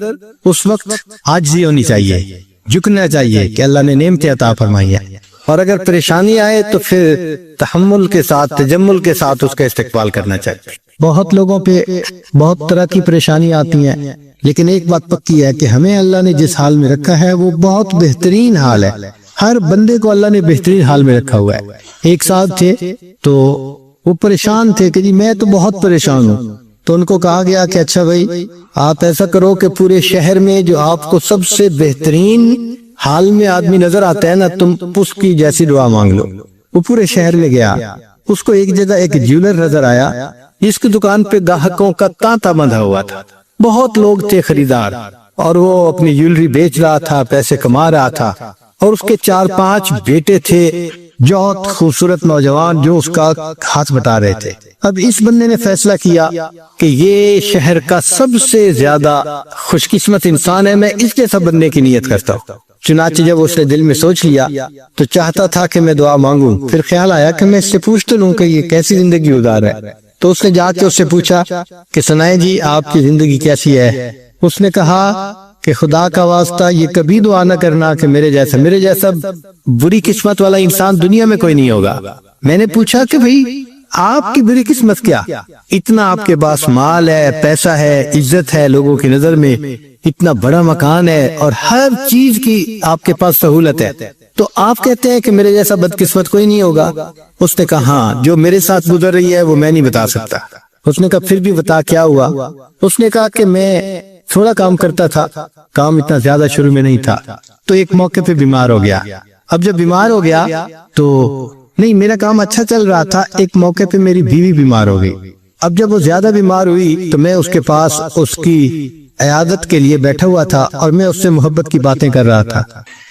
اس وقت عاجزی ہونی چاہیے، جھکنا چاہیے کہ اللہ نے نعمتیں عطا فرمائی ہے، اور اگر پریشانی آئے تو پھر تحمل کے ساتھ، تجمل کے ساتھ اس کا استقبال کرنا چاہیے۔ بہت لوگوں پہ بہت طرح کی پریشانی آتی ہیں، لیکن ایک بات پکی ہے کہ ہمیں اللہ نے جس حال میں رکھا ہے وہ بہت بہترین حال ہے، ہر بندے کو اللہ نے بہترین حال میں رکھا ہوا ہے۔ ایک صاحب تھے تو وہ پریشان تھے کہ جی میں تو بہت پریشان ہوں، تو ان کو کہا گیا کہ اچھا بھائی آپ ایسا کرو کہ پورے شہر میں جو آپ کو سب سے بہترین حال میں آدمی نظر آتا ہے نا، تم اس کی جیسی دعا مانگ لو۔ وہ پورے شہر میں گیا، اس کو ایک جگہ ایک جیولر نظر آیا جس کی دکان پہ گاہکوں کا تانتا بندھا ہوا تھا، بہت لوگ تھے خریدار، اور وہ اپنی جیولری بیچ رہا تھا، پیسے کما رہا تھا، اور اس کے 4-5 بیٹے تھے بہت خوبصورت نوجوان جو اس کا ہاتھ بٹا رہے تھے۔ اب اس بندے نے فیصلہ کیا کہ یہ شہر کا سب سے زیادہ خوش قسمت انسان ہے، میں اس جیسا بننے کی نیت کرتا ہوں۔ چنانچہ جب اس نے دل میں سوچ لیا تو چاہتا تھا کہ میں دعا مانگوں، پھر خیال آیا کہ میں اس سے پوچھ تو لوں کہ یہ کیسی زندگی گزار ہے، تو اس نے جا کے اس سے پوچھا کہ سنائیں جی آپ کی زندگی کیسی ہے۔ اس نے کہا کہ خدا کا واسطہ یہ کبھی دعا نہ کرنا کہ میرے جیسا بری قسمت والا انسان دنیا میں کوئی نہیں ہوگا۔ میں نے پوچھا کہ بھئی آپ کی بری قسمت کیا؟ اتنا آپ کے پاس مال ہے، پیسہ ہے، عزت ہے لوگوں کی نظر میں، اتنا بڑا مکان ہے اور ہر چیز کی آپ کے پاس سہولت ہے، تو آپ کہتے ہیں کہ میرے جیسا بدقسمت کوئی نہیں ہوگا؟ اس نے کہا ہاں، جو میرے ساتھ گزر رہی ہے وہ میں نہیں بتا سکتا۔ اس نے کہا پھر بھی بتا کیا ہوا؟ اس نے کہا کہ میں تھوڑا کام کرتا تھا، کام اتنا زیادہ شروع میں نہیں تھا، تو ایک موقع پہ بیمار ہو گیا۔ اب جب بیمار ہو گیا تو نہیں، میرا کام اچھا چل رہا تھا، ایک موقع پہ میری بیوی بیمار ہو گئی۔ اب جب وہ زیادہ بیمار ہوئی تو میں اس کے پاس اس کی عیادت کے لیے بیٹھا ہوا تھا، اور میں اس سے محبت کی باتیں کر رہا تھا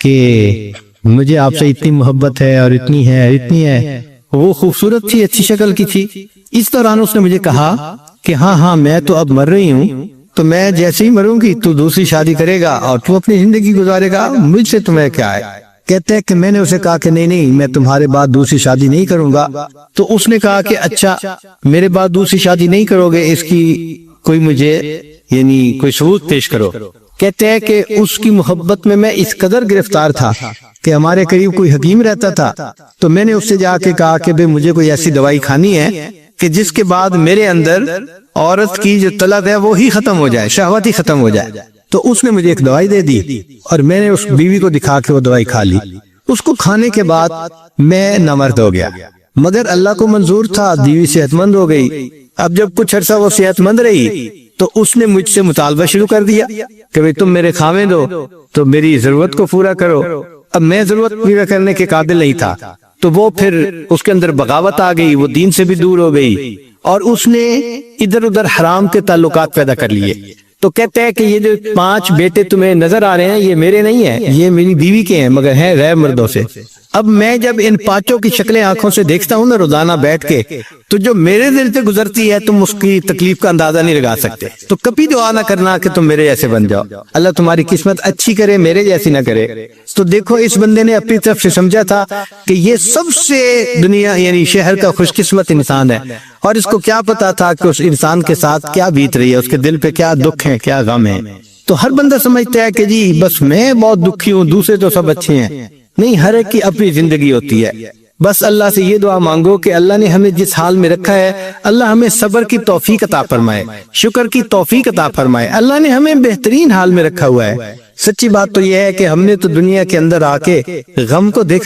کہ مجھے آپ سے اتنی محبت ہے اور اتنی ہے۔ وہ خوبصورت تھی، اچھی شکل کی تھی۔ اس دوران اس نے مجھے کہا کہ ہاں میں تو اب مر رہی ہوں، تو میں جیسے ہی مروں گی تو دوسری شادی کرے گا اور تو اپنی زندگی گزارے گا، مجھ سے تمہیں کیا ہے؟ کہتے ہیں کہ میں نے اسے کہا کہ نہیں میں تمہارے بعد دوسری شادی نہیں کروں گا۔ تو اس نے کہا کہ اچھا میرے بعد دوسری شادی نہیں کرو گے، اس کی کوئی مجھے یعنی کوئی ثبوت پیش کرو۔ کہتے ہیں کہ اس کی محبت میں میں اس قدر گرفتار تھا کہ ہمارے قریب کوئی حکیم رہتا تھا، تو میں نے اس سے جا کے کہا کہ بھئی مجھے کوئی ایسی دوائی کھانی ہے کہ جس کے بعد میرے اندر عورت کی جو طلب ہے وہ ہی ختم ہو جائے، شہوت ہی ختم ہو جائے۔ تو اس نے مجھے ایک دوائی دے دی اور میں نے اس بیوی کو دکھا کے وہ دوائی کھا لی۔ اس کو کھانے کے بعد میں نامرد ہو گیا، مگر اللہ کو منظور تھا، بیوی صحت مند ہو گئی۔ اب جب کچھ عرصہ وہ صحت مند رہی تو اس نے مجھ سے مطالبہ شروع کر دیا کہ بھئی تم میرے خاوند ہو تو میری ضرورت کو پورا کرو۔ اب میں ضرورت پورا کرنے کے قابل نہیں تھا، تو وہ پھر اس کے اندر بغاوت آ گئی، وہ دین سے بھی دور ہو گئی، اور اس نے ادھر ادھر حرام کے تعلقات پیدا کر لیے۔ تو کہتے ہیں کہ یہ جو 5 بیٹے تمہیں نظر آ رہے ہیں یہ میرے نہیں ہیں، یہ میری بیوی کے ہیں، مگر ہیں غیر مردوں سے۔ اب میں جب ان 5 کی شکلیں آنکھوں سے دیکھتا ہوں نا روزانہ بیٹھ کے، تو جو میرے دل سے گزرتی ہے تم اس کی تکلیف کا اندازہ نہیں لگا سکتے۔ تو کبھی دعا نہ کرنا کہ تم میرے جیسے بن جاؤ، اللہ تمہاری قسمت اچھی کرے، میرے جیسی نہ کرے۔ تو دیکھو اس بندے نے اپنی طرف سے سمجھا تھا کہ یہ سب سے دنیا یعنی شہر کا خوش قسمت انسان ہے، اور اس کو کیا پتا تھا کہ اس انسان کے ساتھ کیا بیت رہی ہے، اس کے دل پہ کیا دکھ ہے، کیا غم ہے۔ تو ہر بندہ سمجھتا ہے کہ جی بس میں بہت دکھی ہوں، دوسرے تو سب اچھے ہیں۔ نہیں، ہر ایک کی اپنی زندگی ہوتی ہے۔ بس اللہ سے یہ دعا مانگو کہ اللہ نے ہمیں جس حال میں رکھا ہے، اللہ ہمیں صبر کی توفیق عطا فرمائے، شکر کی توفیق عطا فرمائے۔ اللہ نے ہمیں بہترین حال میں رکھا ہوا ہے۔ سچی بات تو یہ ہے کہ ہم نے تو دنیا کے اندر آ کے غم کو دیکھا